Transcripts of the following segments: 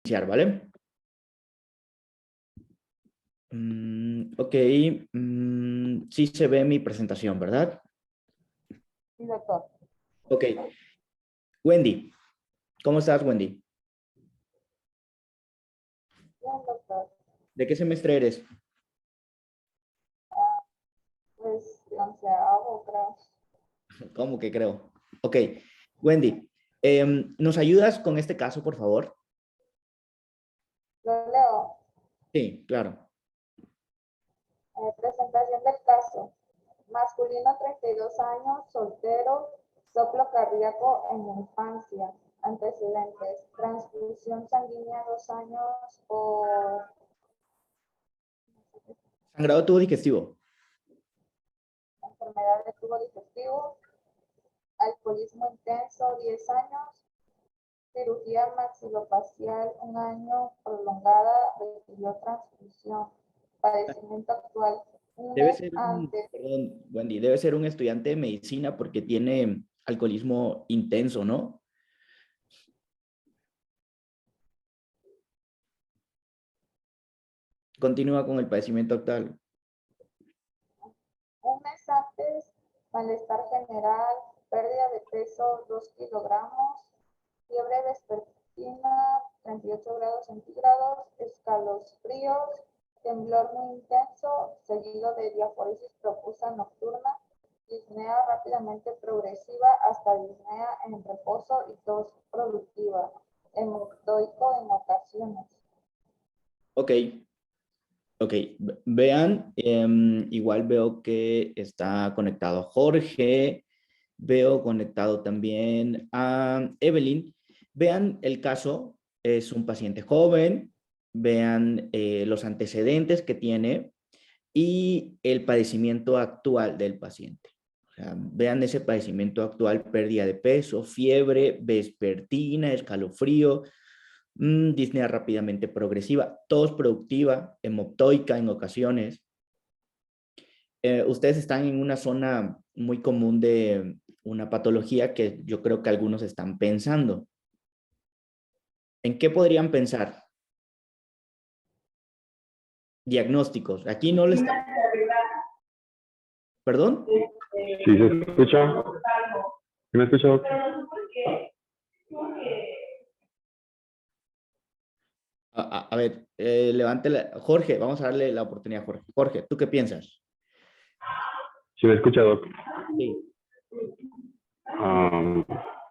Iniciar, ¿vale? Ok, sí se ve mi presentación, ¿verdad? Sí, doctor. Ok. Wendy, ¿cómo estás, Wendy? Bien, doctor. ¿De qué semestre eres? Pues, onceavo, creo. ¿Cómo que creo? Ok, Wendy, ¿nos ayudas con este caso, por favor? Lo leo. Sí, claro. Presentación del caso. Masculino, 32 años, soltero, soplo cardíaco en la infancia. Antecedentes. Transfusión sanguínea 2 años por Sangrado tubo digestivo. enfermedad de tubo digestivo. Alcoholismo intenso, 10 años. Cirugía maxilofacial, 1 año prolongada, requirió transfusión. Padecimiento actual, un Debe mes ser antes. perdón, Wendy, debe ser un estudiante de medicina porque tiene alcoholismo intenso, ¿no? Continúa con el padecimiento actual. Un mes antes, malestar general, pérdida de peso 2 kilogramos, fiebre vespertina 38 grados centígrados, escalofríos, temblor muy intenso, seguido de diaforesis profusa nocturna, disnea rápidamente progresiva hasta disnea en reposo y tos productiva, hematoico en ocasiones. Ok, ok. Vean, igual veo que está conectado Jorge, veo conectado también a Evelyn. Vean el caso, es un paciente joven, vean los antecedentes que tiene y el padecimiento actual del paciente. O sea, vean ese padecimiento actual: pérdida de peso, fiebre vespertina, escalofrío, disnea rápidamente progresiva, tos productiva, hemoptoica en ocasiones. Ustedes están en una zona muy común de una patología que yo creo que algunos están pensando. ¿En qué podrían pensar? Diagnósticos. Aquí no les... ¿Perdón? Sí, se escucha. ¿Sí me escucha, doctor? A ver, levante Jorge, vamos a darle la oportunidad a Jorge. Jorge, ¿tú qué piensas? ¿Sí me escucha, doctor? Sí.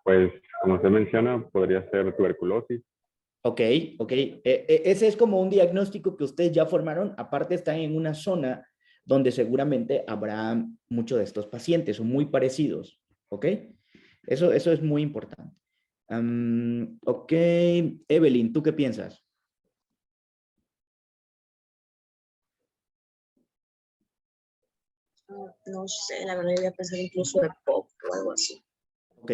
Pues, como usted menciona, podría ser tuberculosis. Ok, ok. Ese es como un diagnóstico que ustedes ya formaron. Aparte, están en una zona donde seguramente habrá muchos de estos pacientes o muy parecidos. Ok, eso es muy importante. Ok, Evelyn, ¿tú qué piensas? No sé, la verdad, yo voy a pensar incluso de pop o algo así. Ok,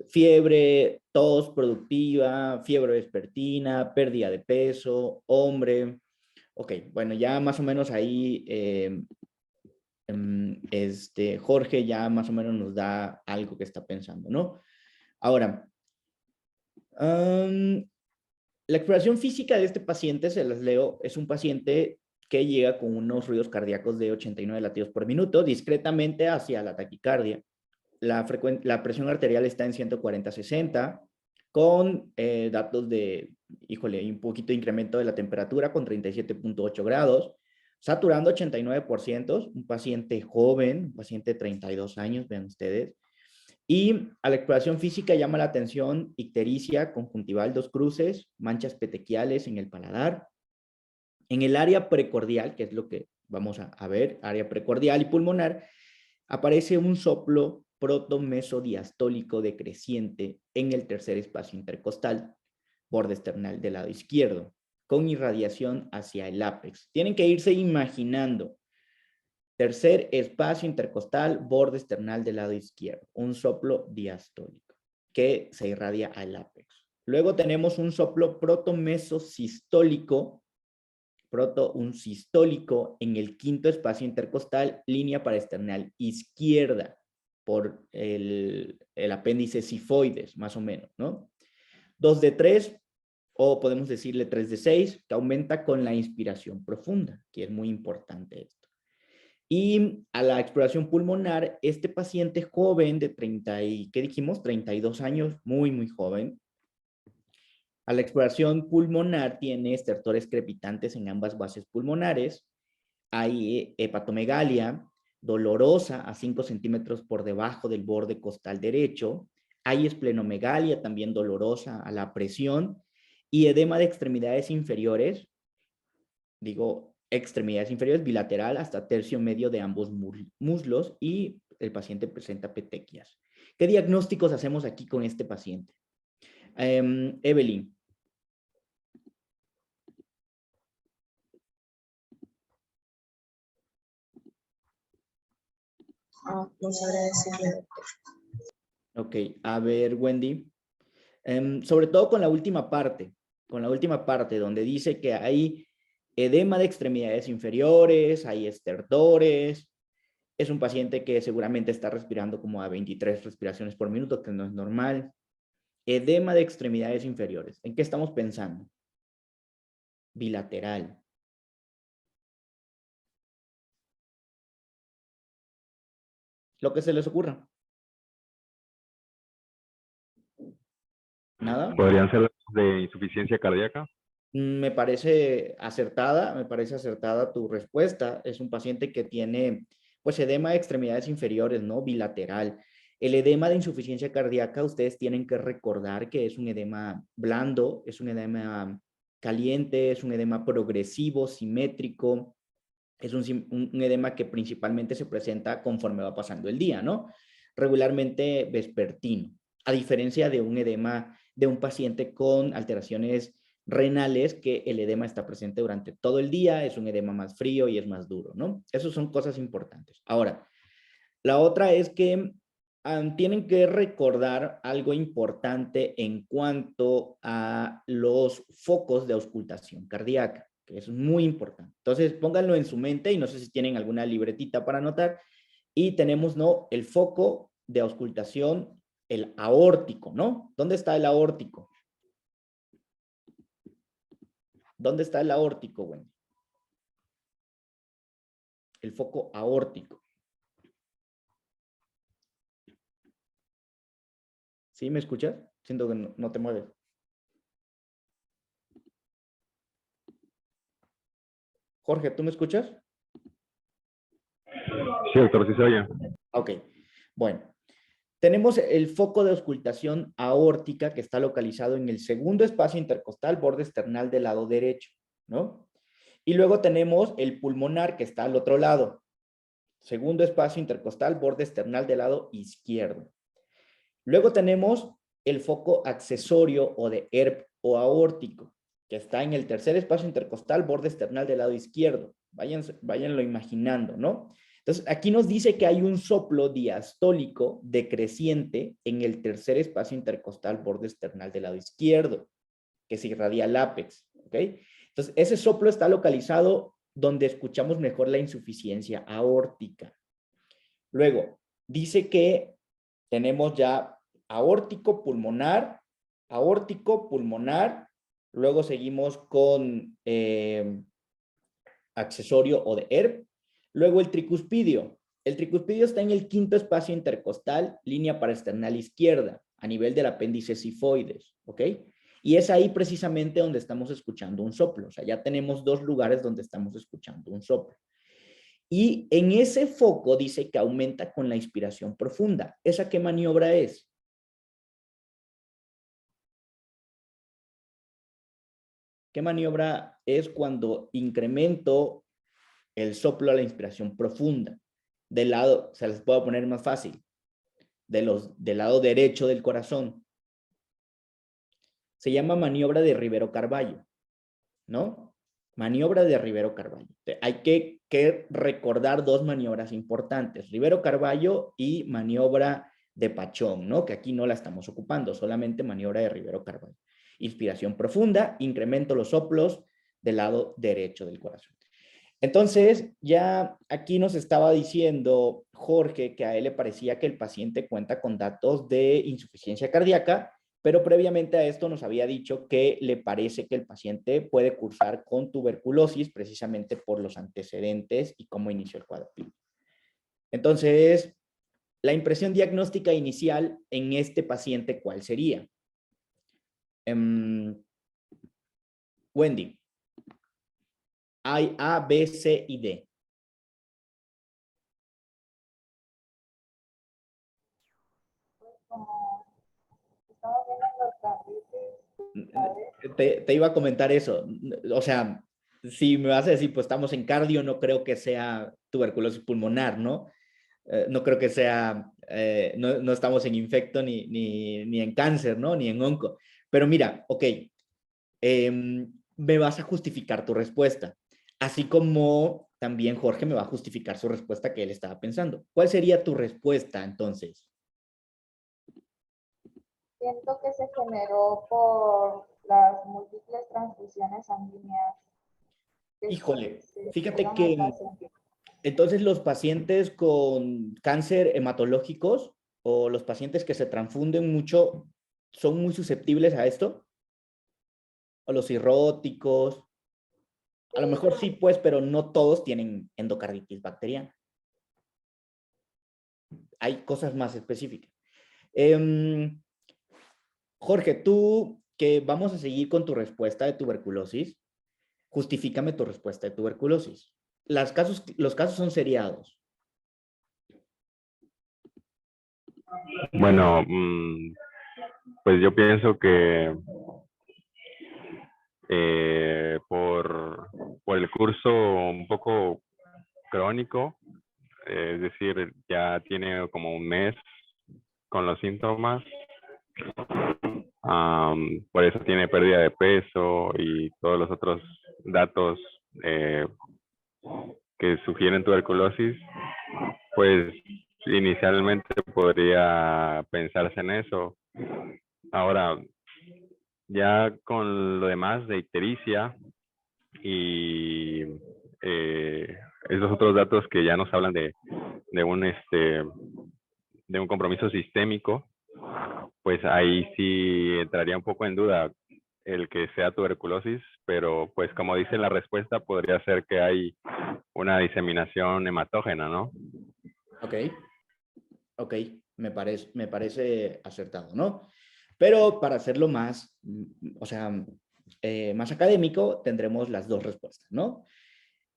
fiebre, tos productiva, fiebre vespertina, pérdida de peso, hombre. Ok, bueno, ya más o menos ahí Jorge ya más o menos nos da algo que está pensando, ¿no? Ahora, la exploración física de este paciente, se las leo, es un paciente que llega con unos ruidos cardíacos de 89 latidos por minuto, discretamente hacia la taquicardia. La presión arterial está en 140/60, con datos de, híjole, un poquito de incremento de la temperatura con 37.8 grados, saturando 89%, un paciente joven, un paciente de 32 años, vean ustedes. Y a la exploración física llama la atención ictericia conjuntival 2 cruces, manchas petequiales en el paladar. En el área precordial, que es lo que vamos a ver, área precordial y pulmonar, aparece un soplo protomesodiastólico decreciente en el tercer espacio intercostal, borde esternal del lado izquierdo, con irradiación hacia el ápex. Tienen que irse imaginando: tercer espacio intercostal, borde esternal del lado izquierdo, un soplo diastólico que se irradia al ápex. Luego tenemos un soplo protomesosistólico, un sistólico en el quinto espacio intercostal, línea paraesternal izquierda, por el apéndice sifoides, más o menos, ¿no? 2 de 3, o podemos decirle 3 de 6, que aumenta con la inspiración profunda, que es muy importante esto. Y a la exploración pulmonar, este paciente joven de 30 y, ¿qué dijimos? 32 años, muy joven. A la exploración pulmonar tiene estertores crepitantes en ambas bases pulmonares. Hay hepatomegalia dolorosa a 5 centímetros por debajo del borde costal derecho. Hay esplenomegalia también dolorosa a la presión y edema de extremidades inferiores, digo extremidades inferiores, bilateral hasta tercio medio de ambos muslos y el paciente presenta petequias. ¿Qué diagnósticos hacemos aquí con este paciente? Evelyn. No sabría decirle. Ok, a ver, Wendy. Sobre todo con la última parte donde dice que hay edema de extremidades inferiores, hay estertores. Es un paciente que seguramente está respirando como a 23 respiraciones por minuto, que no es normal. Edema de extremidades inferiores. ¿En qué estamos pensando? Bilateral. Lo que se les ocurra. ¿Nada? ¿Podrían ser de insuficiencia cardíaca? Me parece acertada tu respuesta. Es un paciente que tiene, pues, edema de extremidades inferiores, ¿no? Bilateral. El edema de insuficiencia cardíaca, ustedes tienen que recordar que es un edema blando, es un edema caliente, es un edema progresivo, simétrico, es un edema que principalmente se presenta conforme va pasando el día, ¿no? Regularmente vespertino, a diferencia de un edema de un paciente con alteraciones renales, que el edema está presente durante todo el día, es un edema más frío y es más duro, ¿no? Esas son cosas importantes. Ahora, la otra es que tienen que recordar algo importante en cuanto a los focos de auscultación cardíaca, que es muy importante. Entonces, pónganlo en su mente y no sé si tienen alguna libretita para anotar. Y tenemos, ¿no? El foco de auscultación, el aórtico, ¿no? ¿Dónde está el aórtico? ¿Dónde está el aórtico, Wendy? El foco aórtico. ¿Sí me escuchas? Siento que no te mueves. Jorge, ¿tú me escuchas? Sí, doctor, sí se oye. Ok, bueno. Tenemos el foco de auscultación aórtica que está localizado en el segundo espacio intercostal, borde esternal del lado derecho, ¿no? Y luego tenemos el pulmonar que está al otro lado. Segundo espacio intercostal, borde esternal del lado izquierdo. Luego tenemos el foco accesorio o de ERP o aórtico, que está en el tercer espacio intercostal, borde esternal del lado izquierdo. Váyanlo imaginando, ¿no? Entonces, aquí nos dice que hay un soplo diastólico decreciente en el tercer espacio intercostal, borde esternal del lado izquierdo, que se irradia al ápex, ¿ok? Entonces, ese soplo está localizado donde escuchamos mejor la insuficiencia aórtica. Luego, dice que tenemos ya aórtico pulmonar, luego seguimos con accesorio o de ERP, luego el tricuspidio. El tricuspidio está en el quinto espacio intercostal, línea paraesternal izquierda, a nivel del apéndice sifoides, ¿ok? Y es ahí precisamente donde estamos escuchando un soplo. O sea, ya tenemos dos lugares donde estamos escuchando un soplo. Y en ese foco dice que aumenta con la inspiración profunda. ¿Esa qué maniobra es? ¿Qué maniobra es cuando incremento el soplo a la inspiración profunda? Del lado, se les puedo poner más fácil, del lado derecho del corazón. Se llama maniobra de Rivero Carballo, ¿no? Maniobra de Rivero Carballo. Hay que recordar dos maniobras importantes, Rivero Carballo y maniobra de Pachón, ¿no? Que aquí no la estamos ocupando, solamente maniobra de Rivero Carballo. Inspiración profunda, incremento los soplos del lado derecho del corazón. Entonces, ya aquí nos estaba diciendo Jorge que a él le parecía que el paciente cuenta con datos de insuficiencia cardíaca, pero previamente a esto nos había dicho que le parece que el paciente puede cursar con tuberculosis precisamente por los antecedentes y cómo inició el cuadro clínico. Entonces, la impresión diagnóstica inicial en este paciente, ¿cuál sería? Wendy, hay A, B, C y D. Pues como estamos viendo los carriles, Te iba a comentar eso. O sea, si me vas a decir, pues estamos en cardio, no creo que sea tuberculosis pulmonar, ¿no? No creo que sea, no estamos en infecto ni en cáncer, ¿no? Ni en onco. Pero mira, ok, me vas a justificar tu respuesta, así como también Jorge me va a justificar su respuesta que él estaba pensando. ¿Cuál sería tu respuesta entonces? siento que se generó por las múltiples transfusiones sanguíneas que Híjole, se fíjate dieron al que paciente. entonces los pacientes con cáncer hematológicos o los pacientes que se transfunden mucho son muy susceptibles a esto, o los cirróticos. A lo mejor sí, pues, pero no todos tienen endocarditis bacteriana. Hay cosas más específicas. Jorge, tú que vamos a seguir con tu respuesta de tuberculosis, justifícame tu respuesta de tuberculosis. Los casos son seriados. Bueno, pues yo pienso que por el curso un poco crónico, es decir, ya tiene como un mes con los síntomas, por eso tiene pérdida de peso y todos los otros datos que sugieren tuberculosis, pues inicialmente podría pensarse en eso. Ahora, ya con lo demás de ictericia y esos otros datos que ya nos hablan de un compromiso sistémico, pues ahí sí entraría un poco en duda el que sea tuberculosis, pero pues como dice la respuesta, podría ser que hay una diseminación hematógena, ¿no? Ok, ok, me parece acertado, ¿no? Pero para hacerlo más, o sea, más académico, tendremos las dos respuestas, ¿no?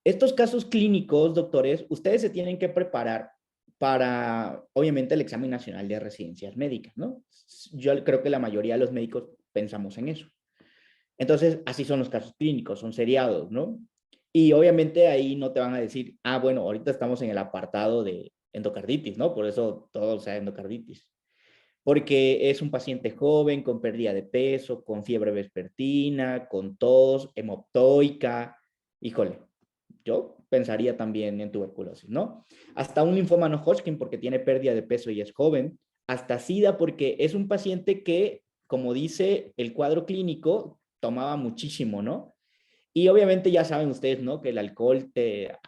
Estos casos clínicos, doctores, ustedes se tienen que preparar para, obviamente, el examen nacional de residencias médicas, ¿no? Yo creo que la mayoría de los médicos pensamos en eso. Entonces, así son los casos clínicos, son seriados, ¿no? Y obviamente ahí no te van a decir, ah, bueno, ahorita estamos en el apartado de endocarditis, ¿no? Por eso todo sea endocarditis. Porque es un paciente joven con pérdida de peso, con fiebre vespertina, con tos, hemoptoica. Híjole, yo pensaría también en tuberculosis, ¿no? Hasta un linfoma no Hodgkin porque tiene pérdida de peso y es joven. Hasta SIDA porque es un paciente que, como dice el cuadro clínico, tomaba muchísimo, ¿no? Y obviamente ya saben ustedes, ¿no? Que el alcohol te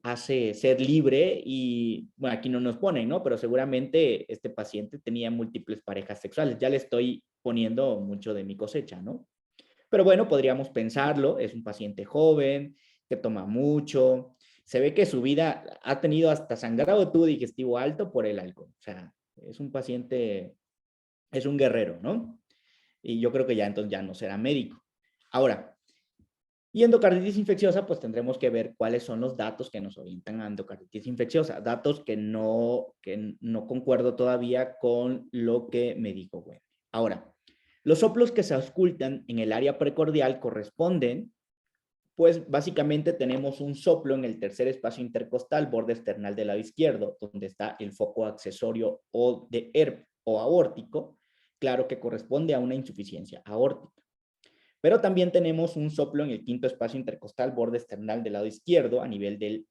hace ser libre y, bueno, aquí no nos ponen, ¿no? Pero seguramente este paciente tenía múltiples parejas sexuales. Ya le estoy poniendo mucho de mi cosecha, ¿no? Pero bueno, podríamos pensarlo, es un paciente joven, que toma mucho, se ve que su vida ha tenido hasta sangrado tubo digestivo alto por el alcohol. O sea, es un paciente, es un guerrero, ¿no? Y yo creo que ya entonces ya no será médico. Ahora, y endocarditis infecciosa, pues tendremos que ver cuáles son los datos que nos orientan a endocarditis infecciosa, datos que no concuerdo todavía con lo que me dijo Wendy. Ahora, los soplos que se auscultan en el área precordial corresponden, pues básicamente tenemos un soplo en el tercer espacio intercostal, borde external del lado izquierdo, donde está el foco accesorio o de ERP o aórtico, claro que corresponde a una insuficiencia aórtica. Pero también tenemos un soplo en el quinto espacio intercostal, borde external del lado izquierdo, a nivel del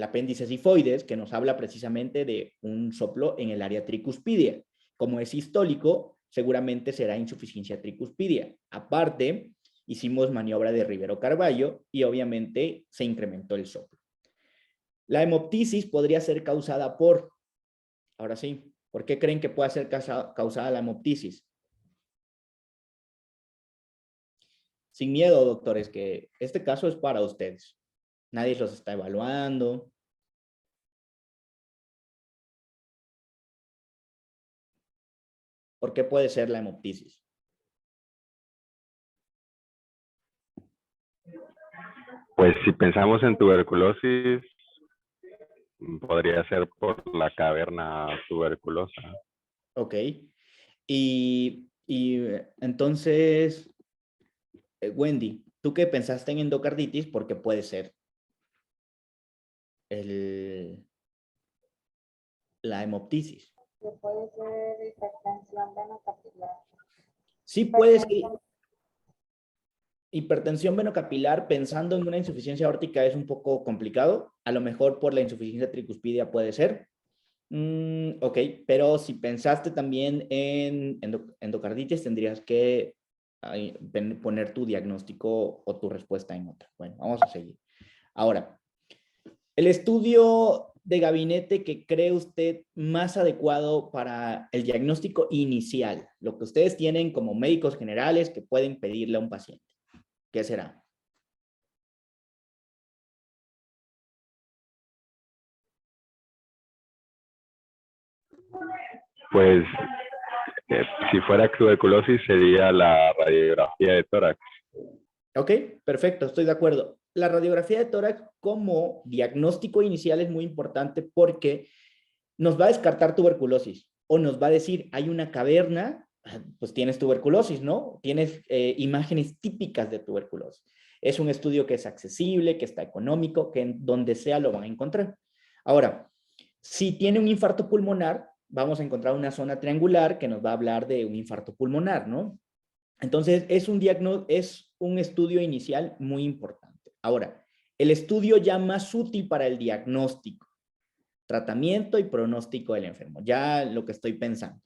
apéndice sifoides, que nos habla precisamente de un soplo en el área tricuspidia. Como es sistólico, seguramente será insuficiencia tricuspidia. Aparte, hicimos maniobra de Rivero-Carballo y obviamente se incrementó el soplo. La hemoptisis podría ser causada por, ahora sí, ¿Por qué creen que puede ser causada la hemoptisis? Sin miedo, doctores, que este caso es para ustedes. Nadie los está evaluando. ¿Por qué puede ser la hemoptisis? Pues si pensamos en tuberculosis, podría ser por la caverna tuberculosa. Ok. Y entonces, Wendy, ¿tú qué pensaste en endocarditis? Porque puede ser la hemoptisis. Que puede ser hipertensión venocapilar. Sí puede ser Hipertensión. hipertensión venocapilar, pensando en una insuficiencia aórtica es un poco complicado. A lo mejor por la insuficiencia tricuspidia puede ser. Ok, pero si pensaste también en endocarditis, tendrías que poner tu diagnóstico o tu respuesta en otra. Bueno, vamos a seguir. Ahora, el estudio de gabinete que cree usted más adecuado para el diagnóstico inicial, lo que ustedes tienen como médicos generales que pueden pedirle a un paciente. ¿Qué será? Pues si fuera tuberculosis sería la radiografía de tórax. Ok, perfecto, estoy de acuerdo. La radiografía de tórax como diagnóstico inicial es muy importante porque nos va a descartar tuberculosis o nos va a decir, hay una caverna, pues tienes tuberculosis, ¿no? Tienes imágenes típicas de tuberculosis. Es un estudio que es accesible, que está económico, que en donde sea lo van a encontrar. Ahora, si tiene un infarto pulmonar, vamos a encontrar una zona triangular que nos va a hablar de un infarto pulmonar, ¿no? Entonces, es un estudio inicial muy importante. Ahora, el estudio ya más útil para el diagnóstico, tratamiento y pronóstico del enfermo. Ya lo que estoy pensando.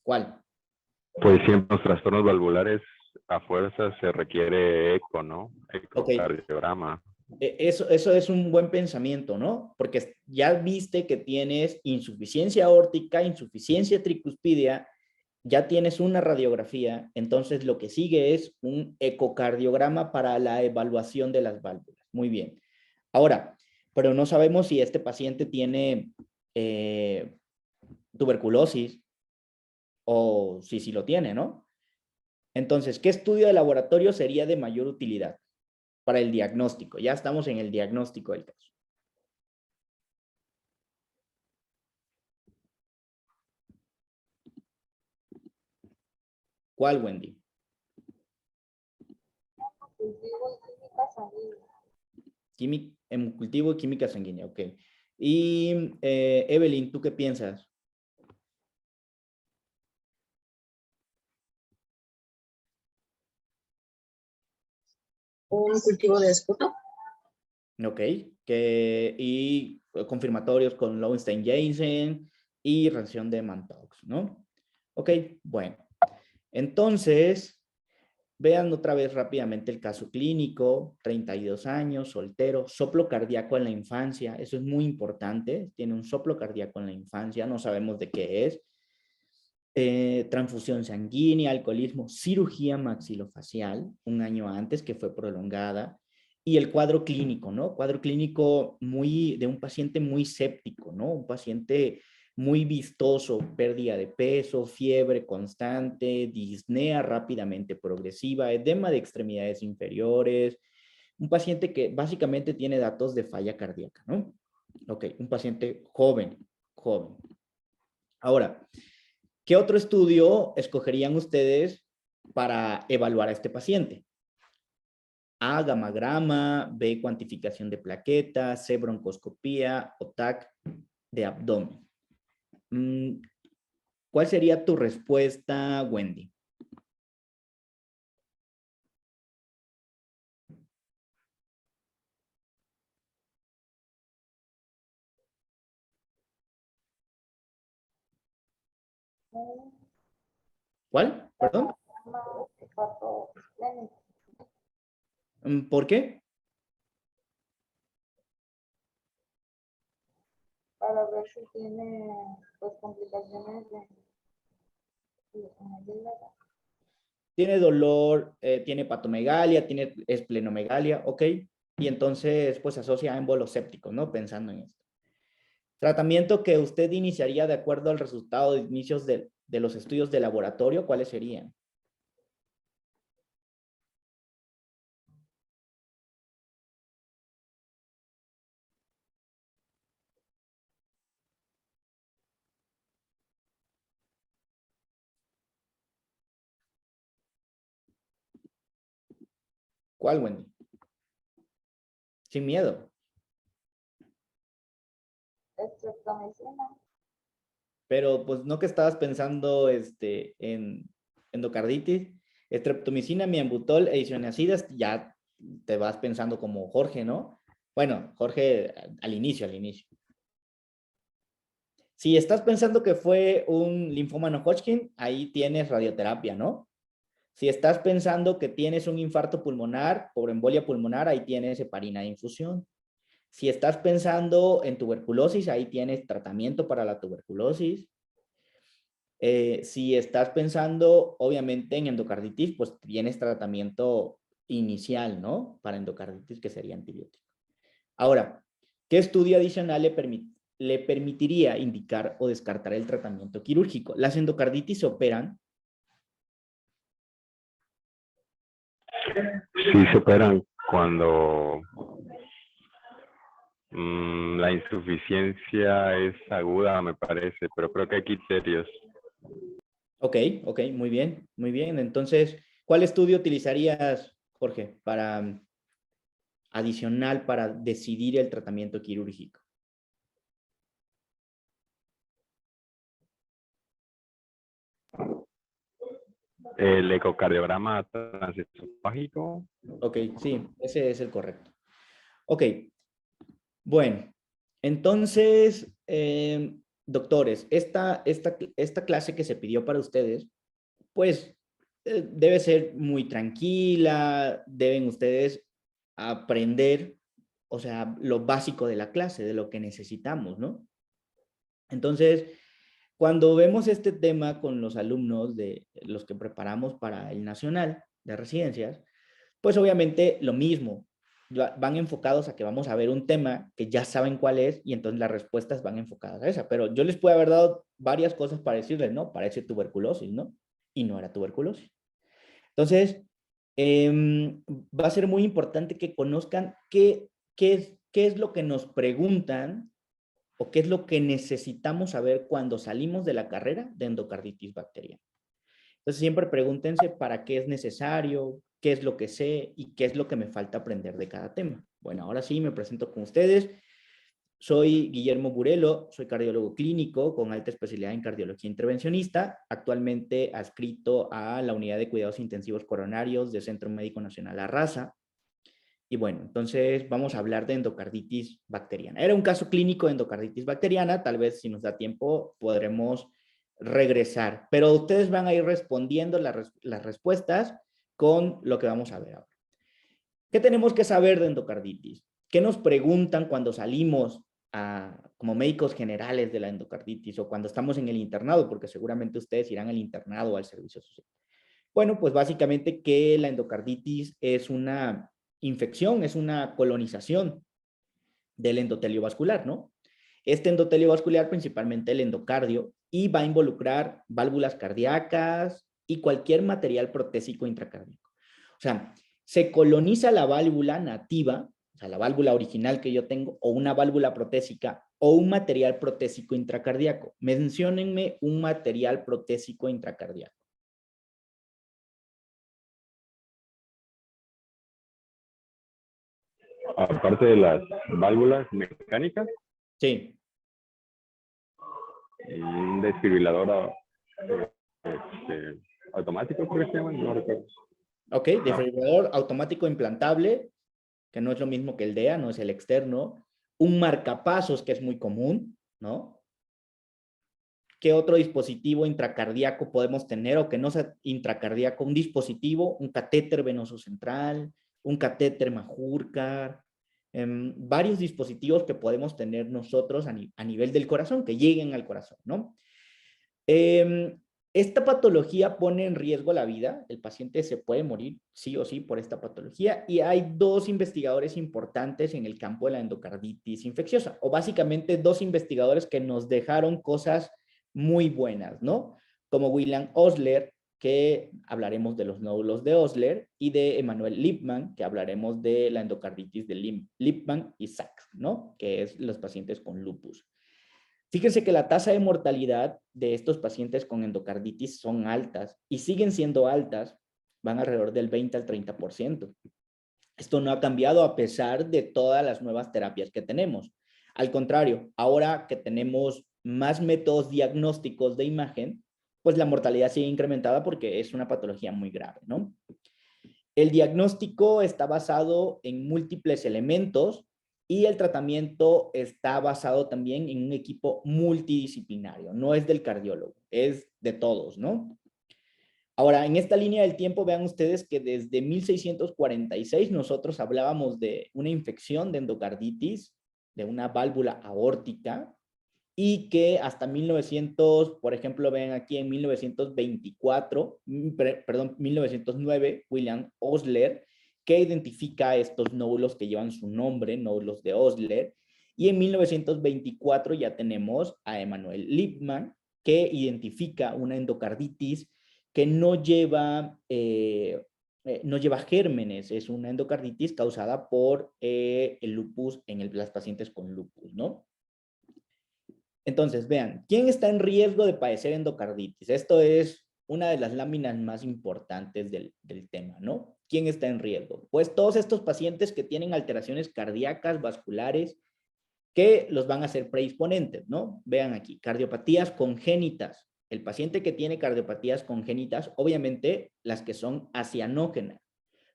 ¿Cuál? Pues siempre los trastornos valvulares a fuerza se requiere eco, ¿no? Ok, Ecocardiograma. eso es un buen pensamiento, ¿no? Porque ya viste que tienes insuficiencia aórtica, insuficiencia tricuspidia, ya tienes una radiografía, entonces lo que sigue es un ecocardiograma para la evaluación de las válvulas. Muy bien. Ahora, pero no sabemos si este paciente tiene tuberculosis o si sí lo tiene, ¿no? Entonces, ¿qué estudio de laboratorio sería de mayor utilidad para el diagnóstico? Ya estamos en el diagnóstico del caso. ¿Cuál, Wendy? Cultivo y química sanguínea. Hemocultivo y química sanguínea, ok. Y Evelyn, ¿tú qué piensas? Un cultivo de esputo. Ok. Y confirmatorios con Lowenstein-Janssen y reacción de Mantoux, ¿no? Ok, bueno. Entonces, vean otra vez rápidamente el caso clínico, 32 años, soltero, soplo cardíaco en la infancia, eso es muy importante, tiene un soplo cardíaco en la infancia, no sabemos de qué es. Transfusión sanguínea, alcoholismo, cirugía maxilofacial, un año antes que fue prolongada, y el cuadro clínico, ¿no? Cuadro clínico de un paciente muy séptico, ¿no? Un paciente muy vistoso, pérdida de peso, fiebre constante, disnea rápidamente progresiva, edema de extremidades inferiores, un paciente que básicamente tiene datos de falla cardíaca, ¿no? Ok, un paciente joven, joven. Ahora, ¿qué otro estudio escogerían ustedes para evaluar a este paciente? A, gamagrama, B, cuantificación de plaquetas, C, broncoscopía o TAC de abdomen. ¿Cuál sería tu respuesta, Wendy? ¿Cuál? ¿Perdón? Infarto esplénico. ¿Por qué? Para ver si tiene pues complicaciones en el hígado. Tiene dolor, tiene patomegalia, tiene esplenomegalia, ¿ok? Y entonces, pues asocia a émbolos sépticos, ¿no? Pensando en esto. Tratamiento que usted iniciaría de acuerdo al resultado de inicios de los estudios de laboratorio, ¿cuáles serían? ¿Cuál, Wendy? Sin miedo. Estreptomicina. Pero pues no que estabas pensando en endocarditis, estreptomicina, miembutol e isoniazidas, ya te vas pensando como Jorge, ¿no? Bueno, Jorge al inicio. Si estás pensando que fue un linfoma no Hodgkin, ahí tienes radioterapia, ¿no? Si estás pensando que tienes un infarto pulmonar por embolia pulmonar, ahí tienes heparina de infusión. Si estás pensando en tuberculosis, ahí tienes tratamiento para la tuberculosis. Si estás pensando, obviamente, en endocarditis, pues tienes tratamiento inicial, ¿no? Para endocarditis, que sería antibiótico. Ahora, ¿qué estudio adicional le permitiría indicar o descartar el tratamiento quirúrgico? Las endocarditis se operan. Sí se operan cuando la insuficiencia es aguda, me parece, pero creo que hay criterios. Ok, muy bien, muy bien. Entonces, ¿cuál estudio utilizarías, Jorge, para adicional para decidir el tratamiento quirúrgico? El ecocardiograma transesofágico. Ok, sí, ese es el correcto. Ok, bueno, entonces, doctores, esta clase que se pidió para ustedes, pues debe ser muy tranquila, deben ustedes aprender, o sea, lo básico de la clase, de lo que necesitamos, ¿no? Entonces, cuando vemos este tema con los alumnos de los que preparamos para el nacional de residencias, pues obviamente lo mismo, van enfocados a que vamos a ver un tema que ya saben cuál es y entonces las respuestas van enfocadas a esa. Pero yo les puedo haber dado varias cosas para decirles, no, parece tuberculosis, ¿no? Y no era tuberculosis. Entonces, va a ser muy importante que conozcan qué es lo que nos preguntan o qué es lo que necesitamos saber cuando salimos de la carrera de endocarditis bacteriana. Entonces siempre pregúntense para qué es necesario, qué es lo que sé y qué es lo que me falta aprender de cada tema. Bueno, ahora sí me presento con ustedes. Soy Guillermo Burelo, soy cardiólogo clínico con alta especialidad en cardiología intervencionista, actualmente adscrito a la Unidad de Cuidados Intensivos Coronarios del Centro Médico Nacional Arrasa. Y bueno, entonces vamos a hablar de endocarditis bacteriana. Era un caso clínico de endocarditis bacteriana, tal vez si nos da tiempo podremos regresar, pero ustedes van a ir respondiendo las respuestas con lo que vamos a ver ahora. ¿Qué tenemos que saber de endocarditis? ¿Qué nos preguntan cuando salimos como médicos generales de la endocarditis o cuando estamos en el internado? Porque seguramente ustedes irán al internado o al servicio social. Bueno, pues básicamente que la endocarditis es una infección, es una colonización del endotelio vascular, ¿no? Este endotelio vascular, principalmente el endocardio, y va a involucrar válvulas cardíacas y cualquier material protésico intracardíaco. O sea, se coloniza la válvula nativa, o sea, la válvula original que yo tengo, o una válvula protésica, o un material protésico intracardíaco. Menciónenme un material protésico intracardíaco. Aparte de las válvulas mecánicas, Sí. y un desfibrilador automático, creo que se llama, no recuerdo. Ok, desfibrilador automático implantable, que no es lo mismo que el DEA, no es el externo. Un marcapasos, que es muy común, ¿no? ¿Qué otro dispositivo intracardíaco podemos tener o que no sea intracardíaco? Un dispositivo, un catéter venoso central, un catéter Majorca, varios dispositivos que podemos tener nosotros a nivel del corazón, que lleguen al corazón, ¿no? Esta patología pone en riesgo la vida. El paciente se puede morir sí o sí por esta patología, y hay dos investigadores importantes en el campo de la endocarditis infecciosa, o básicamente dos investigadores que nos dejaron cosas muy buenas, ¿no? Como William Osler, que hablaremos de los nódulos de Osler, y de Emanuel Lipman, que hablaremos de la endocarditis de Lipman y Sachs, ¿no? Que es los pacientes con lupus. Fíjense que la tasa de mortalidad de estos pacientes con endocarditis son altas y siguen siendo altas, van alrededor del 20 al 30%. Esto no ha cambiado a pesar de todas las nuevas terapias que tenemos. Al contrario, ahora que tenemos más métodos diagnósticos de imagen, pues la mortalidad sigue incrementada porque es una patología muy grave, ¿no? El diagnóstico está basado en múltiples elementos y el tratamiento está basado también en un equipo multidisciplinario. No es del cardiólogo, es de todos, ¿no? Ahora, en esta línea del tiempo, vean ustedes que desde 1646 nosotros hablábamos de una infección de endocarditis, de una válvula aórtica, y que hasta 1900, por ejemplo, ven aquí en 1924, perdón, 1909, William Osler, que identifica estos nódulos que llevan su nombre, nódulos de Osler, y en 1924 ya tenemos a Emanuel Lipman, que identifica una endocarditis que no lleva gérmenes, es una endocarditis causada por el lupus en las pacientes con lupus, ¿no? Entonces, vean, ¿quién está en riesgo de padecer endocarditis? Esto es una de las láminas más importantes del tema, ¿no? ¿Quién está en riesgo? Pues todos estos pacientes que tienen alteraciones cardíacas, vasculares, que los van a hacer predisponentes, ¿no? Vean aquí, cardiopatías congénitas. El paciente que tiene cardiopatías congénitas, obviamente las que son acianógenas,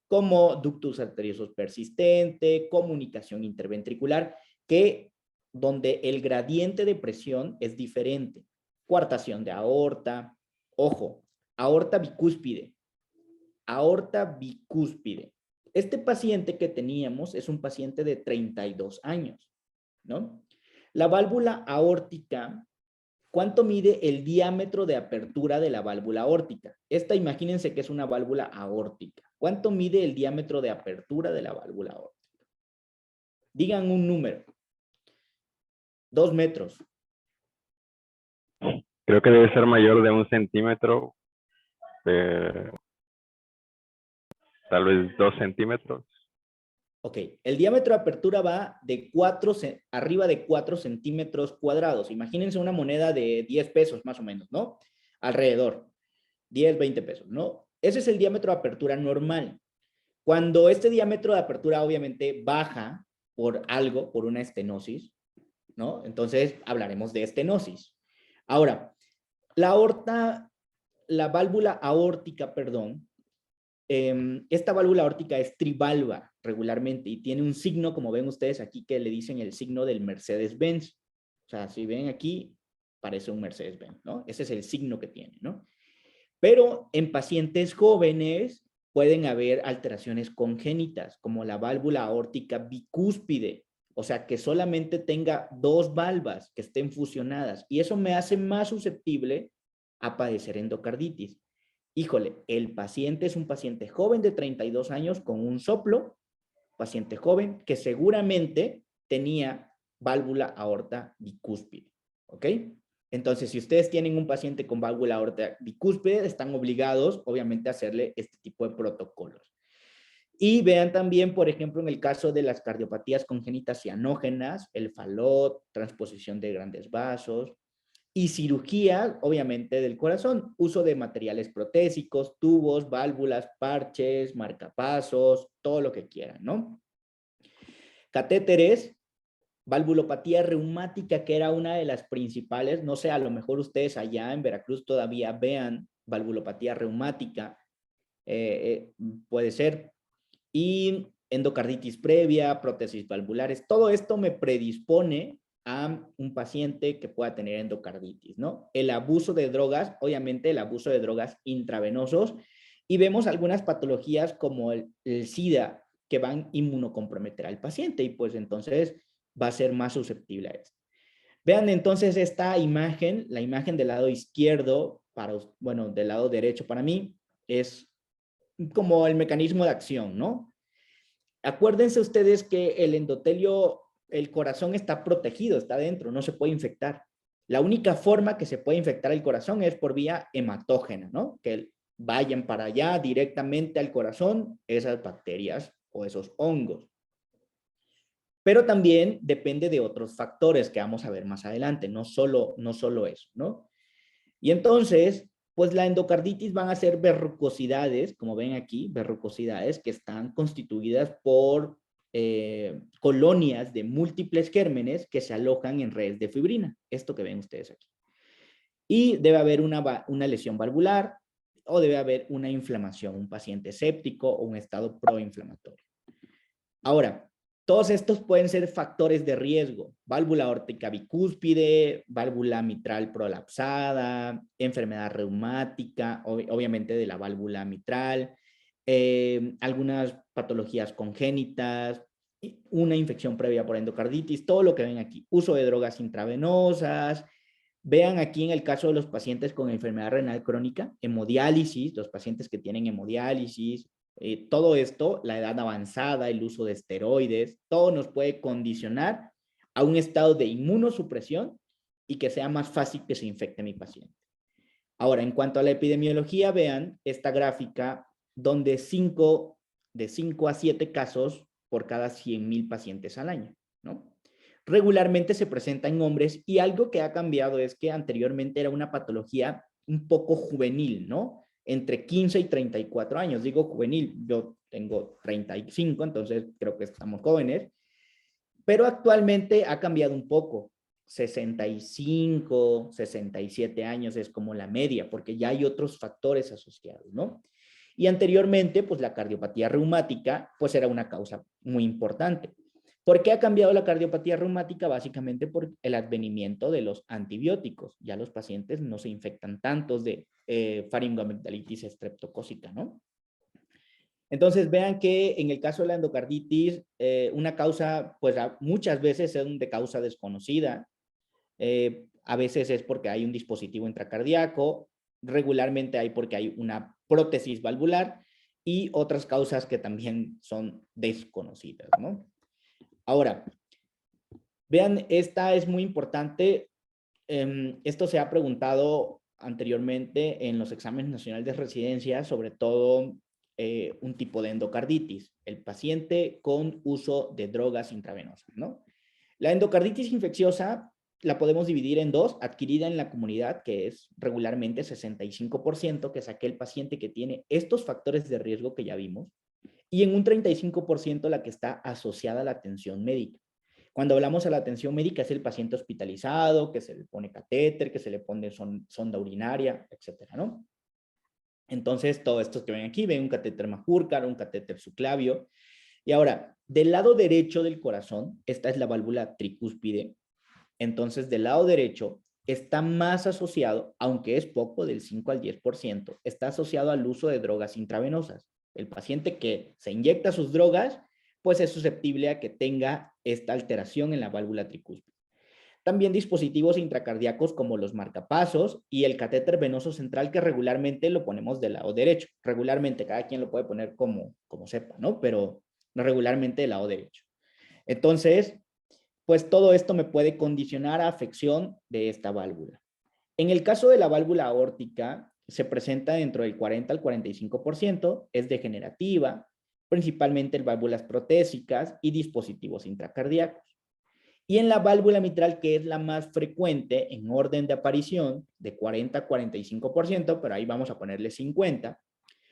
como ductus arteriosos persistente, comunicación interventricular, que donde el gradiente de presión es diferente. Coartación de aorta, ojo, aorta bicúspide. Aorta bicúspide. Este paciente que teníamos es un paciente de 32 años, ¿no? La válvula aórtica, ¿cuánto mide el diámetro de apertura de la válvula aórtica? Esta, imagínense que es una válvula aórtica. ¿Cuánto mide el diámetro de apertura de la válvula aórtica? Digan un número. 2 metros. Creo que debe ser mayor de 1 centímetro, tal vez 2 centímetros. Ok, el diámetro de apertura va de arriba de 4 centímetros cuadrados. Imagínense una moneda de 10 pesos más o menos, ¿no? Alrededor, 10, 20 pesos, ¿no? Ese es el diámetro de apertura normal. Cuando este diámetro de apertura obviamente baja por algo, por una estenosis, ¿no? Entonces hablaremos de estenosis. Ahora, la válvula aórtica, perdón, esta válvula aórtica es trivalva regularmente y tiene un signo, como ven ustedes aquí, que le dicen el signo del Mercedes-Benz. O sea, si ven aquí, parece un Mercedes-Benz, ¿no? Ese es el signo que tiene, ¿no? Pero en pacientes jóvenes pueden haber alteraciones congénitas, como la válvula aórtica bicúspide, o sea, que solamente tenga 2 valvas que estén fusionadas, y eso me hace más susceptible a padecer endocarditis. Híjole, el paciente es un paciente joven de 32 años con un soplo, paciente joven que seguramente tenía válvula aorta bicúspide, ¿ok? Entonces, si ustedes tienen un paciente con válvula aorta bicúspide, están obligados, obviamente, a hacerle este tipo de protocolos. Y vean también, por ejemplo, en el caso de las cardiopatías congénitas cianógenas, el FALOT, transposición de grandes vasos, y cirugía, obviamente, del corazón, uso de materiales protésicos, tubos, válvulas, parches, marcapasos, todo lo que quieran, ¿no? Catéteres, valvulopatía reumática, que era una de las principales, no sé, a lo mejor ustedes allá en Veracruz todavía vean valvulopatía reumática, puede ser, y endocarditis previa, prótesis valvulares, todo esto me predispone a un paciente que pueda tener endocarditis, ¿no? El abuso de drogas, obviamente el abuso de drogas intravenosos, y vemos algunas patologías como el SIDA que van a inmunocomprometer al paciente y pues entonces va a ser más susceptible a esto. Vean entonces esta imagen, la imagen del lado izquierdo, bueno, del lado derecho para mí, es como el mecanismo de acción, ¿no? Acuérdense ustedes que el endotelio, el corazón está protegido, está dentro, no se puede infectar. La única forma que se puede infectar el corazón es por vía hematógena, ¿no? Que vayan para allá directamente al corazón esas bacterias o esos hongos. Pero también depende de otros factores que vamos a ver más adelante, no solo eso, ¿no? Y entonces, pues la endocarditis van a ser verrucosidades, como ven aquí, verrucosidades que están constituidas por colonias de múltiples gérmenes que se alojan en redes de fibrina, esto que ven ustedes aquí. Y debe haber una lesión valvular o debe haber una inflamación, un paciente séptico o un estado proinflamatorio. Ahora, todos estos pueden ser factores de riesgo: válvula aórtica bicúspide, válvula mitral prolapsada, enfermedad reumática, obviamente de la válvula mitral, algunas patologías congénitas, una infección previa por endocarditis, todo lo que ven aquí, uso de drogas intravenosas. Vean aquí en el caso de los pacientes con enfermedad renal crónica, hemodiálisis, los pacientes que tienen hemodiálisis, todo esto, la edad avanzada, el uso de esteroides, todo nos puede condicionar a un estado de inmunosupresión y que sea más fácil que se infecte mi paciente. Ahora, en cuanto a la epidemiología, vean esta gráfica donde de 5 a 7 casos por cada 100,000 pacientes al año, ¿no? Regularmente se presenta en hombres y algo que ha cambiado es que anteriormente era una patología un poco juvenil, ¿no? Entre 15 y 34 años. Digo juvenil, yo tengo 35, entonces creo que estamos jóvenes, pero actualmente ha cambiado un poco. 65, 67 años es como la media, porque ya hay otros factores asociados, ¿no? Y anteriormente, pues la cardiopatía reumática, pues era una causa muy importante. ¿Por qué ha cambiado la cardiopatía reumática? Básicamente por el advenimiento de los antibióticos. Ya los pacientes no se infectan tantos de faringoamigdalitis estreptocócica, ¿no? Entonces vean que en el caso de la endocarditis, una causa, pues muchas veces es de causa desconocida. A veces es porque hay un dispositivo intracardíaco, regularmente hay porque hay una prótesis valvular y otras causas que también son desconocidas, ¿no? Ahora, vean, esta es muy importante. Esto se ha preguntado anteriormente en los exámenes nacionales de residencia, sobre todo un tipo de endocarditis, el paciente con uso de drogas intravenosas, ¿no? La endocarditis infecciosa la podemos dividir en dos: adquirida en la comunidad, que es regularmente 65%, que es aquel paciente que tiene estos factores de riesgo que ya vimos, y en un 35% la que está asociada a la atención médica. Cuando hablamos de la atención médica es el paciente hospitalizado, que se le pone catéter, que se le pone sonda urinaria, etcétera, ¿no? Entonces, todo esto que ven aquí, ven un catéter Majorca, un catéter subclavio. Y ahora, del lado derecho del corazón, esta es la válvula tricúspide. Entonces, del lado derecho está más asociado, aunque es poco, del 5 al 10%, está asociado al uso de drogas intravenosas. El paciente que se inyecta sus drogas, pues es susceptible a que tenga esta alteración en la válvula tricúspide. También dispositivos intracardíacos como los marcapasos y el catéter venoso central, que regularmente lo ponemos del lado derecho. Regularmente, cada quien lo puede poner como sepa, ¿no? Pero regularmente del lado derecho. Entonces, pues todo esto me puede condicionar a afección de esta válvula. En el caso de la válvula aórtica, se presenta dentro del 40 al 45%, es degenerativa, principalmente en válvulas protésicas y dispositivos intracardíacos. Y en la válvula mitral, que es la más frecuente en orden de aparición, de 40 a 45%, pero ahí vamos a ponerle 50,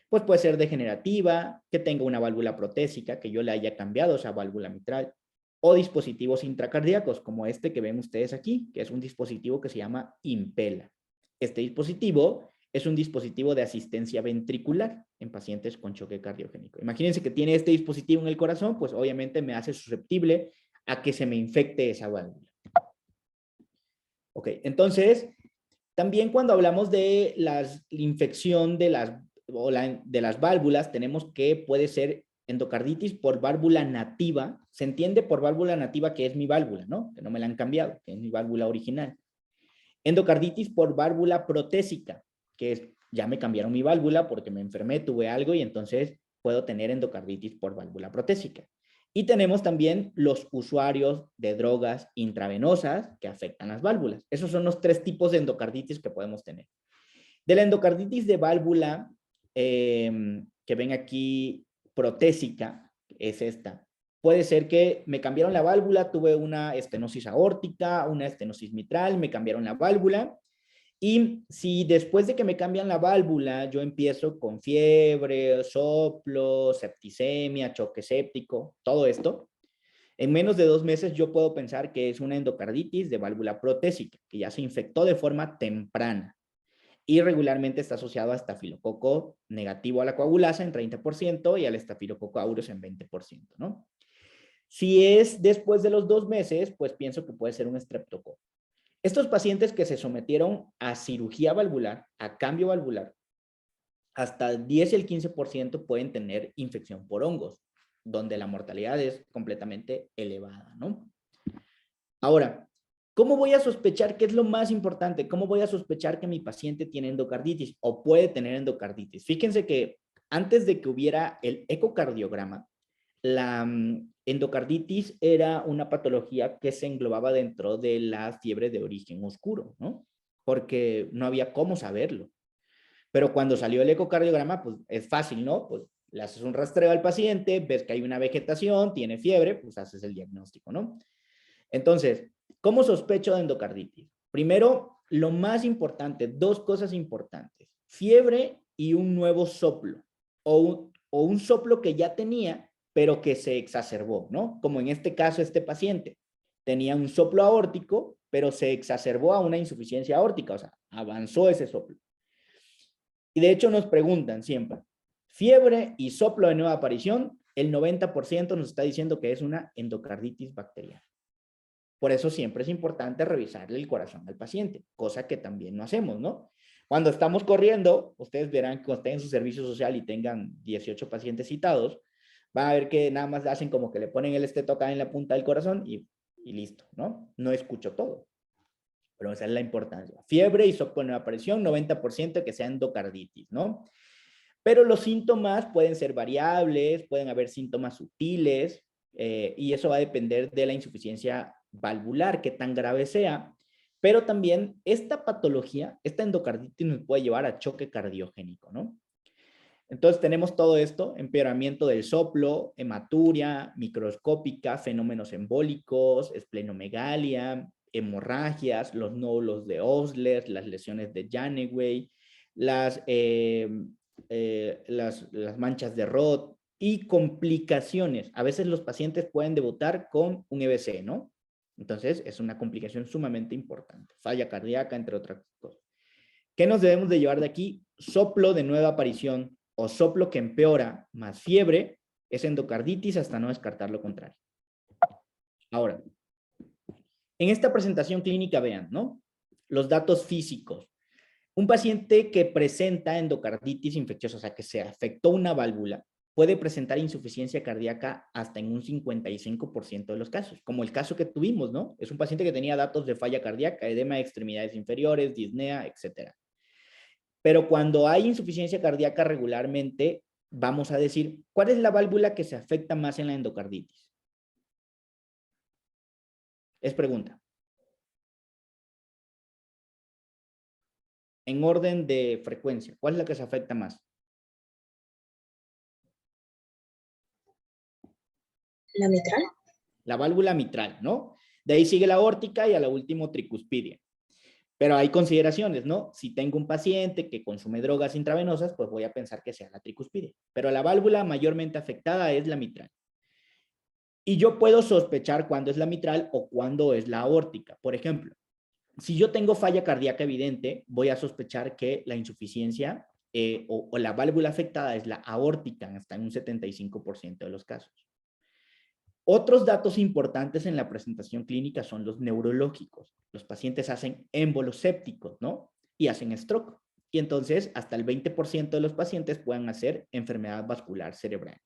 pues puede ser degenerativa, que tenga una válvula protésica, que yo le haya cambiado esa válvula mitral, o dispositivos intracardíacos, como este que ven ustedes aquí, que es un dispositivo que se llama Impella. Este dispositivo es un dispositivo de asistencia ventricular en pacientes con choque cardiogénico. Imagínense que tiene este dispositivo en el corazón, pues obviamente me hace susceptible a que se me infecte esa válvula. Ok, entonces, también cuando hablamos de la infección de las válvulas, tenemos que puede ser endocarditis por válvula nativa. Se entiende por válvula nativa que es mi válvula, ¿no? Que no me la han cambiado, que es mi válvula original. Endocarditis por válvula protésica, que es, ya me cambiaron mi válvula porque me enfermé, tuve algo y entonces puedo tener endocarditis por válvula protésica. Y tenemos también los usuarios de drogas intravenosas que afectan las válvulas. Esos son los 3 tipos de endocarditis que podemos tener. De la endocarditis de válvula, que ven aquí, protésica, es esta. Puede ser que me cambiaron la válvula, tuve una estenosis aórtica, una estenosis mitral, me cambiaron la válvula. Y si después de que me cambian la válvula, yo empiezo con fiebre, soplo, septicemia, choque séptico, todo esto, en menos de 2 meses yo puedo pensar que es una endocarditis de válvula protésica, que ya se infectó de forma temprana. Y regularmente está asociado a estafilococo negativo a la coagulasa en 30% y al estafilococo aureus en 20%, ¿no? Si es después de los 2 meses, pues pienso que puede ser un estreptococo. Estos pacientes que se sometieron a cirugía valvular, a cambio valvular, hasta el 10 y el 15% pueden tener infección por hongos, donde la mortalidad es completamente elevada, ¿no? Ahora, ¿cómo voy a sospechar qué es lo más importante? ¿Cómo voy a sospechar que mi paciente tiene endocarditis o puede tener endocarditis? Fíjense que antes de que hubiera el ecocardiograma, la endocarditis era una patología que se englobaba dentro de la fiebre de origen oscuro, ¿no? Porque no había cómo saberlo. Pero cuando salió el ecocardiograma, pues es fácil, ¿no? Pues le haces un rastreo al paciente, ves que hay una vegetación, tiene fiebre, pues haces el diagnóstico, ¿no? Entonces, ¿cómo sospecho de endocarditis? Primero, lo más importante, 2 cosas importantes. Fiebre y un nuevo soplo. O un soplo que ya tenía, pero que se exacerbó, ¿no? Como en este caso, este paciente tenía un soplo aórtico, pero se exacerbó a una insuficiencia aórtica, o sea, avanzó ese soplo. Y de hecho nos preguntan siempre, fiebre y soplo de nueva aparición, el 90% nos está diciendo que es una endocarditis bacteriana. Por eso siempre es importante revisarle el corazón al paciente, cosa que también no hacemos, ¿no? Cuando estamos corriendo, ustedes verán que cuando estén en su servicio social y tengan 18 pacientes citados, van a ver que nada más hacen como que le ponen el esteto acá en la punta del corazón y listo, ¿no? No escucho todo. Pero esa es la importancia. Fiebre y soplo de nueva aparición, 90% que sea endocarditis, ¿no? Pero los síntomas pueden ser variables, pueden haber síntomas sutiles, y eso va a depender de la insuficiencia valvular, que tan grave sea. Pero también esta patología, esta endocarditis nos puede llevar a choque cardiogénico, ¿no? Entonces tenemos todo esto, empeoramiento del soplo, hematuria microscópica, fenómenos embólicos, esplenomegalia, hemorragias, los nódulos de Osler, las lesiones de Janeway, las manchas de Roth y complicaciones. A veces los pacientes pueden debutar con un EBC, ¿no? Entonces es una complicación sumamente importante, falla cardíaca, entre otras cosas. ¿Qué nos debemos de llevar de aquí? Soplo de nueva aparición o soplo que empeora más fiebre es endocarditis hasta no descartar lo contrario. Ahora, en esta presentación clínica vean, ¿no? Los datos físicos. Un paciente que presenta endocarditis infecciosa, o sea, que se afectó una válvula, puede presentar insuficiencia cardíaca hasta en un 55% de los casos, como el caso que tuvimos, ¿no? Es un paciente que tenía datos de falla cardíaca, edema de extremidades inferiores, disnea, etcétera. Pero cuando hay insuficiencia cardíaca regularmente, vamos a decir, ¿cuál es la válvula que se afecta más en la endocarditis? Es pregunta. En orden de frecuencia, ¿cuál es la que se afecta más? La mitral. La válvula mitral, ¿no? De ahí sigue la aórtica y a la última tricuspidia. Pero hay consideraciones, ¿no? Si tengo un paciente que consume drogas intravenosas, pues voy a pensar que sea la tricuspidia. Pero la válvula mayormente afectada es la mitral. Y yo puedo sospechar cuándo es la mitral o cuándo es la aórtica. Por ejemplo, si yo tengo falla cardíaca evidente, voy a sospechar que la insuficiencia o la válvula afectada es la aórtica, hasta en un 75% de los casos. Otros datos importantes en la presentación clínica son los neurológicos. Los pacientes hacen émbolos sépticos, ¿no? Y hacen stroke. Y entonces hasta el 20% de los pacientes pueden hacer enfermedad vascular cerebral.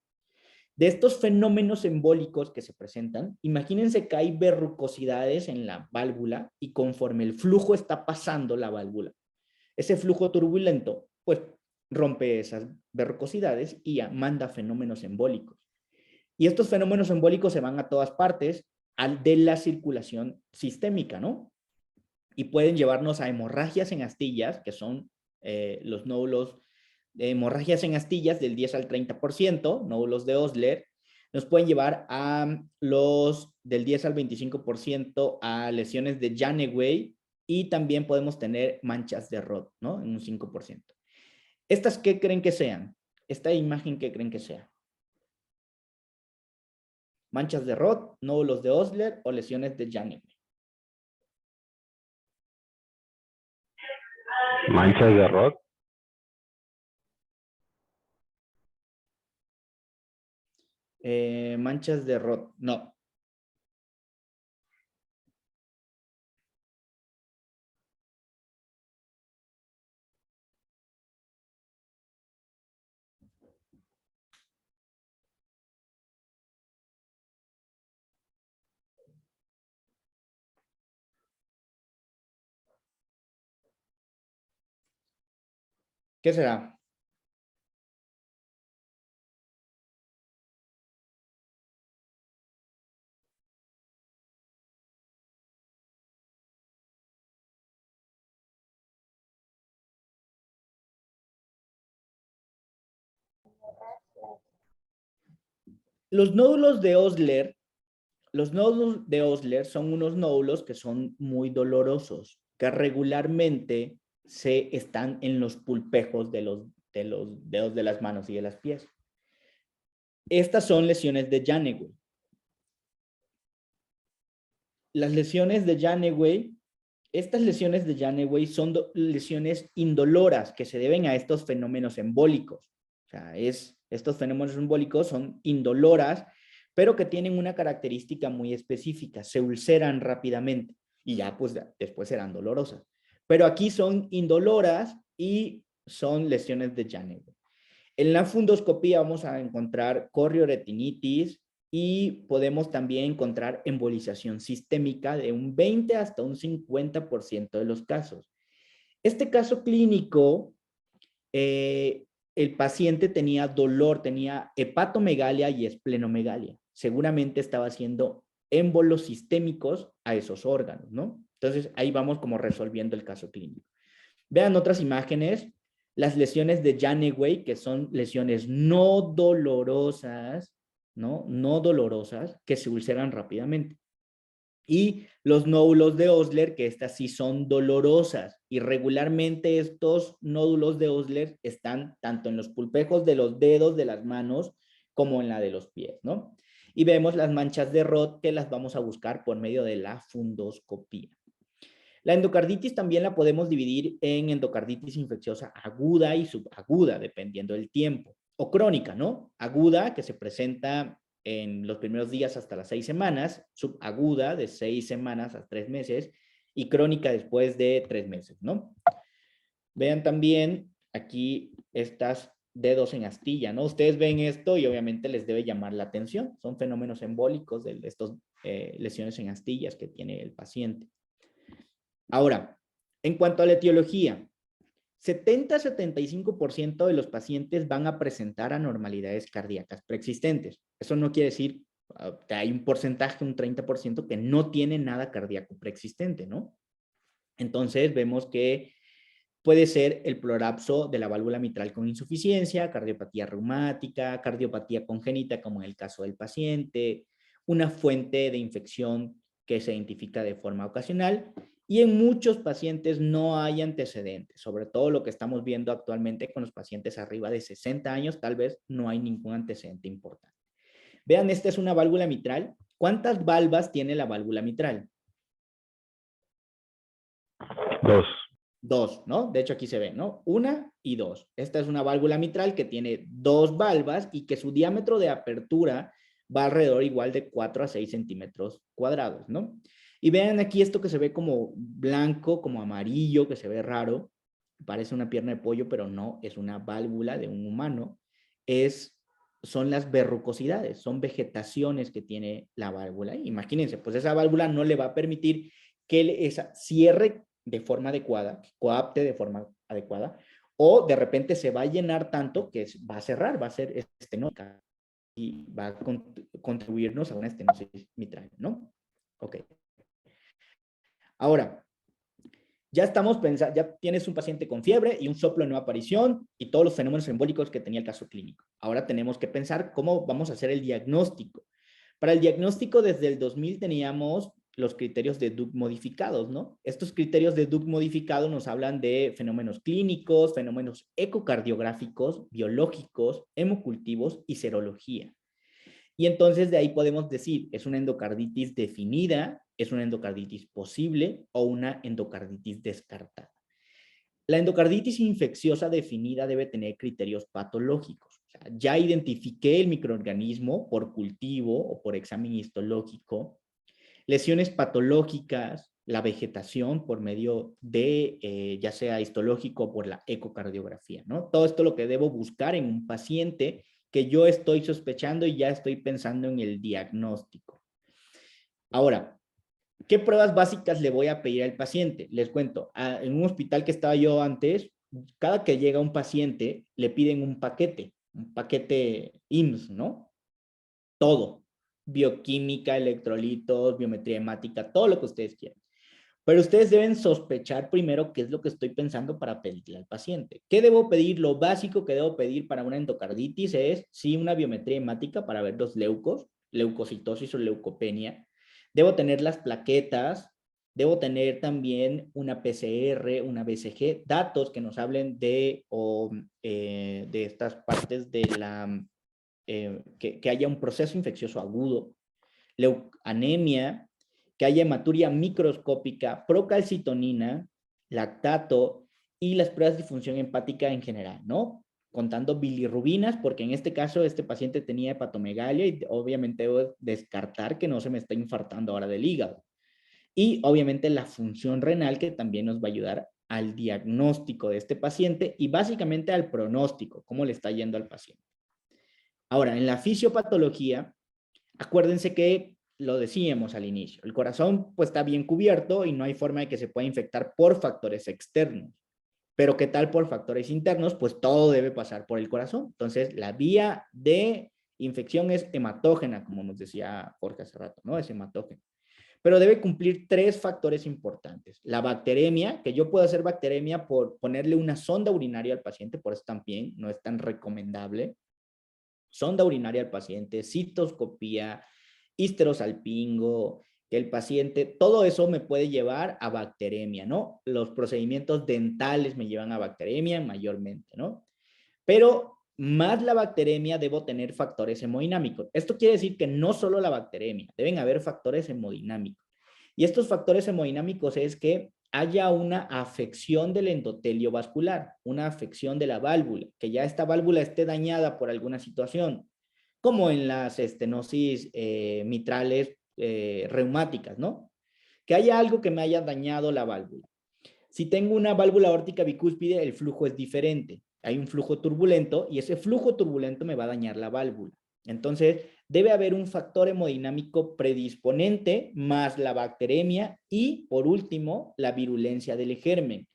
De estos fenómenos embólicos que se presentan, imagínense que hay verrucosidades en la válvula y conforme el flujo está pasando la válvula, ese flujo turbulento, pues rompe esas verrucosidades y manda fenómenos embólicos. Y estos fenómenos embólicos se van a todas partes de la circulación sistémica, ¿no? Y pueden llevarnos a hemorragias en astillas, que son los nódulos de hemorragias en astillas del 10 al 30%, nódulos de Osler. Nos pueden llevar a los del 10 al 25% a lesiones de Janeway y también podemos tener manchas de Roth, ¿no? En un 5%. ¿Estas qué creen que sean? Esta imagen, ¿qué creen que sea? Manchas de Roth, nódulos de Osler o lesiones de Janeway. Manchas de Roth. Manchas de Roth, no. ¿Qué será? Los nódulos de Osler, son unos nódulos que son muy dolorosos, que regularmente están en los pulpejos de los dedos de las manos y de las pies. Estas son lesiones de Janeway. Las lesiones de Janeway, estas lesiones de Janeway son lesiones indoloras que se deben a estos fenómenos embólicos. O sea, estos fenómenos embólicos son indoloras, pero que tienen una característica muy específica, se ulceran rápidamente y ya pues después serán dolorosas. Pero aquí son indoloras y son lesiones de Janeway. En la fundoscopía vamos a encontrar corrioretinitis y podemos también encontrar embolización sistémica de un 20 hasta un 50% de los casos. Este caso clínico, el paciente tenía dolor, tenía hepatomegalia y esplenomegalia. Seguramente estaba haciendo émbolos sistémicos a esos órganos, ¿no? Entonces, ahí vamos como resolviendo el caso clínico. Vean otras imágenes, las lesiones de Janeway, que son lesiones no dolorosas, ¿no? No dolorosas, que se ulceran rápidamente. Y los nódulos de Osler, que estas sí son dolorosas. Y regularmente estos nódulos de Osler están tanto en los pulpejos de los dedos de las manos como en la de los pies, ¿no? Y vemos las manchas de Roth que las vamos a buscar por medio de la fundoscopía. La endocarditis también la podemos dividir en endocarditis infecciosa aguda y subaguda, dependiendo del tiempo. O crónica, ¿no? Aguda, que se presenta en los primeros días hasta las 6 semanas, subaguda de 6 semanas a 3 meses y crónica después de 3 meses, ¿no? Vean también aquí estas dedos en astilla, ¿no? Ustedes ven esto y obviamente les debe llamar la atención. Son fenómenos embólicos de estas lesiones en astillas que tiene el paciente. Ahora, en cuanto a la etiología, 70-75% de los pacientes van a presentar anormalidades cardíacas preexistentes. Eso no quiere decir que hay un porcentaje, un 30% que no tiene nada cardíaco preexistente, ¿no? Entonces vemos que puede ser el prolapso de la válvula mitral con insuficiencia, cardiopatía reumática, cardiopatía congénita como en el caso del paciente, una fuente de infección que se identifica de forma ocasional y en muchos pacientes no hay antecedentes, sobre todo lo que estamos viendo actualmente con los pacientes arriba de 60 años, tal vez no hay ningún antecedente importante. Vean, esta es una válvula mitral. ¿Cuántas valvas tiene la válvula mitral? 2. 2, ¿no? De hecho aquí se ve, ¿no? 1 y 2. Esta es una válvula mitral que tiene 2 valvas y que su diámetro de apertura va alrededor igual de 4 a 6 centímetros cuadrados, ¿no? Y vean aquí esto que se ve como blanco, como amarillo, que se ve raro, parece una pierna de pollo, pero no, es una válvula de un humano, son las verrucosidades, son vegetaciones que tiene la válvula. Imagínense, pues esa válvula no le va a permitir que cierre de forma adecuada, coapte de forma adecuada, o de repente se va a llenar tanto que va a cerrar, va a ser estenótica y va a contribuirnos a una estenosis mitral, ¿no? Ok. Ahora, ya estamos pensando, ya tienes un paciente con fiebre y un soplo de nueva aparición y todos los fenómenos embólicos que tenía el caso clínico. Ahora tenemos que pensar cómo vamos a hacer el diagnóstico. Para el diagnóstico, desde el 2000 teníamos los criterios de Duke modificados, ¿no? Estos criterios de Duke modificados nos hablan de fenómenos clínicos, fenómenos ecocardiográficos, biológicos, hemocultivos y serología. Y entonces de ahí podemos decir, ¿es una endocarditis definida? ¿Es una endocarditis posible? ¿O una endocarditis descartada? La endocarditis infecciosa definida debe tener criterios patológicos. O sea, ya identifiqué el microorganismo por cultivo o por examen histológico. Lesiones patológicas, la vegetación por medio de, ya sea histológico o por la ecocardiografía, ¿no? Todo esto es lo que debo buscar en un paciente que yo estoy sospechando y ya estoy pensando en el diagnóstico. Ahora, ¿qué pruebas básicas le voy a pedir al paciente? Les cuento, en un hospital que estaba yo antes, cada que llega un paciente, le piden un paquete IMSS, ¿no? Todo, bioquímica, electrolitos, biometría hemática, todo lo que ustedes quieran. Pero ustedes deben sospechar primero qué es lo que estoy pensando para pedirle al paciente. ¿Qué debo pedir? Lo básico que debo pedir para una endocarditis es, sí, una biometría hemática para ver los leucos, leucocitosis o leucopenia. Debo tener las plaquetas, debo tener también una PCR, una BCG, datos que nos hablen de estas partes de la, que haya un proceso infeccioso agudo, anemia, que haya hematuria microscópica, procalcitonina, lactato y las pruebas de disfunción hepática en general, ¿no? Contando bilirrubinas, porque en este caso este paciente tenía hepatomegalia y obviamente debo descartar que no se me está infartando ahora del hígado. Y obviamente la función renal, que también nos va a ayudar al diagnóstico de este paciente y básicamente al pronóstico, cómo le está yendo al paciente. Ahora, en la fisiopatología, acuérdense que lo decíamos al inicio, el corazón pues está bien cubierto y no hay forma de que se pueda infectar por factores externos. Pero ¿qué tal por factores internos? Pues todo debe pasar por el corazón. Entonces, la vía de infección es hematógena, como nos decía Jorge hace rato, ¿no? Es hematógena. Pero debe cumplir 3 factores importantes. La bacteremia, que yo puedo hacer bacteremia por ponerle una sonda urinaria al paciente, por eso también no es tan recomendable. Sonda urinaria al paciente, citoscopía, histerosalpingo, que el paciente, todo eso me puede llevar a bacteremia, ¿no? Los procedimientos dentales me llevan a bacteremia mayormente, ¿no? Pero más la bacteremia debo tener factores hemodinámicos. Esto quiere decir que no solo la bacteremia, deben haber factores hemodinámicos. Y estos factores hemodinámicos es que haya una afección del endotelio vascular, una afección de la válvula, que ya esta válvula esté dañada por alguna situación, como en las estenosis mitrales reumáticas, ¿no? Que haya algo que me haya dañado la válvula. Si tengo una válvula aórtica bicúspide, el flujo es diferente. Hay un flujo turbulento y ese flujo turbulento me va a dañar la válvula. Entonces, debe haber un factor hemodinámico predisponente más la bacteremia y, por último, la virulencia del germen.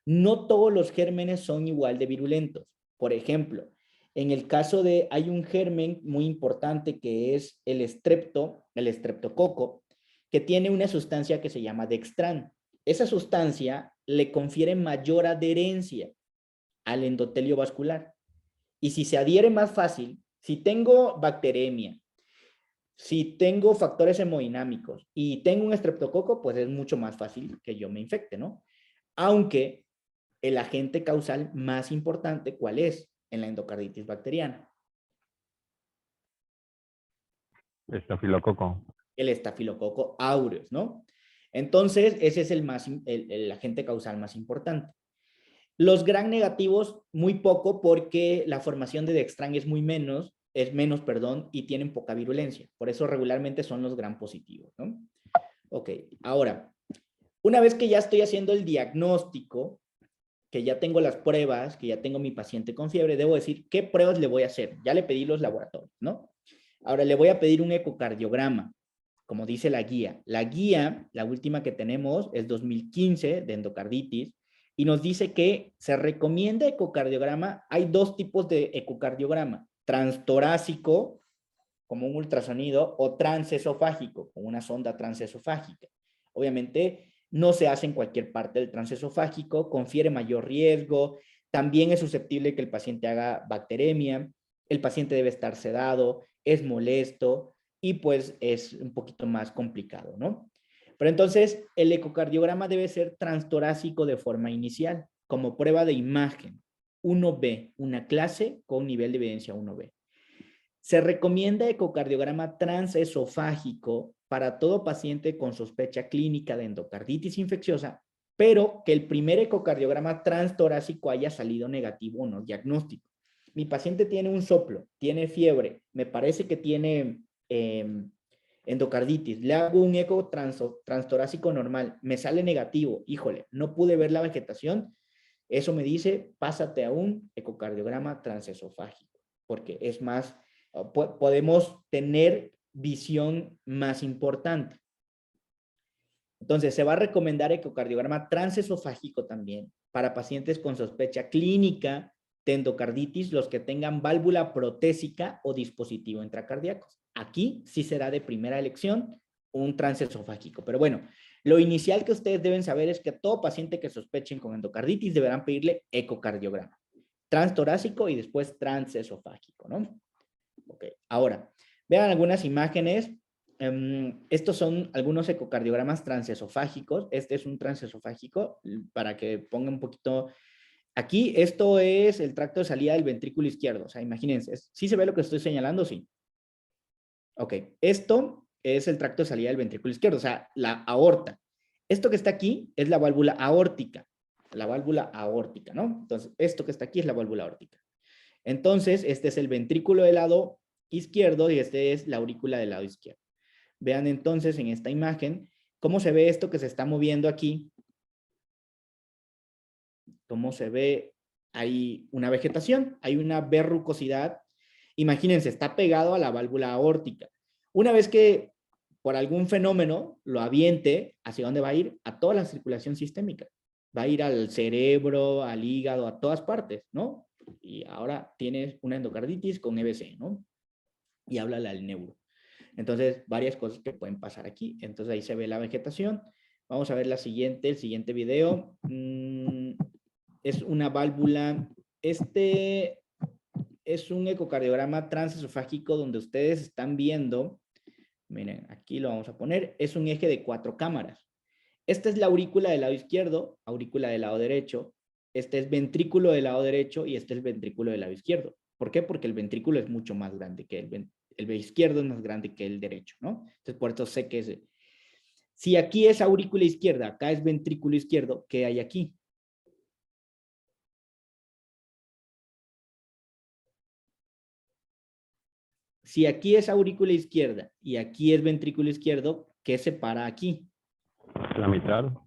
No todos los gérmenes son igual de virulentos. Por ejemplo, en el caso de, hay un germen muy importante que es el estreptococo, que tiene una sustancia que se llama dextran. Esa sustancia le confiere mayor adherencia al endotelio vascular. Y si se adhiere más fácil, si tengo bacteremia, si tengo factores hemodinámicos y tengo un estreptococo, pues es mucho más fácil que yo me infecte, ¿no? Aunque el agente causal más importante, ¿cuál es? En la endocarditis bacteriana. Estafilococo. El estafilococo aureus, ¿no? Entonces, ese es el agente causal más importante. Los gram negativos, muy poco, porque la formación de dextran es muy menos es menos, perdón, y tienen poca virulencia. Por eso regularmente son los gram positivos, ¿no? Ok, ahora, una vez que ya estoy haciendo el diagnóstico, que ya tengo las pruebas, que ya tengo mi paciente con fiebre, debo decir qué pruebas le voy a hacer. Ya le pedí los laboratorios, ¿no? Ahora le voy a pedir un ecocardiograma, como dice la guía. La guía, la última que tenemos, es 2015 de endocarditis, y nos dice que se recomienda ecocardiograma. Hay dos tipos de ecocardiograma: transtorácico, como un ultrasonido, o transesofágico, con una sonda transesofágica. Obviamente, no se hace en cualquier parte del transesofágico, confiere mayor riesgo, también es susceptible que el paciente haga bacteremia, el paciente debe estar sedado, es molesto y pues es un poquito más complicado, ¿no? Pero entonces, el ecocardiograma debe ser transtorácico de forma inicial, como prueba de imagen, 1B, una clase con nivel de evidencia 1B. Se recomienda ecocardiograma transesofágico para todo paciente con sospecha clínica de endocarditis infecciosa, pero que el primer ecocardiograma transtorácico haya salido negativo o no diagnóstico. Mi paciente tiene un soplo, tiene fiebre, me parece que tiene endocarditis, le hago un eco transtorácico normal, me sale negativo, híjole, no pude ver la vegetación, eso me dice, pásate a un ecocardiograma transesofágico, porque es más, podemos tener visión más importante. Entonces, se va a recomendar ecocardiograma transesofágico también para pacientes con sospecha clínica de endocarditis, los que tengan válvula protésica o dispositivo intracardíaco. Aquí sí será de primera elección un transesofágico. Pero bueno, lo inicial que ustedes deben saber es que a todo paciente que sospechen con endocarditis deberán pedirle ecocardiograma transtorácico y después transesofágico, ¿no? Ok, ahora, vean algunas imágenes. Estos son algunos ecocardiogramas transesofágicos. Este es un transesofágico para que pongan un poquito. Aquí, esto es el tracto de salida del ventrículo izquierdo. O sea, imagínense, ¿sí se ve lo que estoy señalando? Sí. Ok, esto es el tracto de salida del ventrículo izquierdo, o sea, la aorta. Esto que está aquí es la válvula aórtica. La válvula aórtica, ¿no? Entonces, esto que está aquí es la válvula aórtica. Entonces, este es el ventrículo del lado izquierdo y este es la aurícula del lado izquierdo. Vean entonces en esta imagen cómo se ve esto que se está moviendo aquí. Cómo se ve, hay una vegetación, hay una verrucosidad. Imagínense, está pegado a la válvula aórtica. Una vez que por algún fenómeno lo aviente, ¿hacia dónde va a ir? A toda la circulación sistémica. Va a ir al cerebro, al hígado, a todas partes, ¿no? Y ahora tienes una endocarditis con EBC, ¿no? Y háblale al neuro. Entonces, varias cosas que pueden pasar aquí. Entonces, ahí se ve la vegetación. Vamos a ver el siguiente video. Es una válvula. Este es un ecocardiograma transesofágico donde ustedes están viendo, miren, aquí lo vamos a poner, es un eje de 4 cámaras. Esta es la aurícula del lado izquierdo, aurícula del lado derecho. Este es ventrículo del lado derecho y este es ventrículo del lado izquierdo. ¿Por qué? Porque el ventrículo es mucho más grande que el izquierdo es más grande que el derecho, ¿no? Entonces, por eso sé que es. Si aquí es aurícula izquierda, acá es ventrículo izquierdo, ¿qué hay aquí? Si aquí es aurícula izquierda y aquí es ventrículo izquierdo, ¿qué separa aquí? La mitral.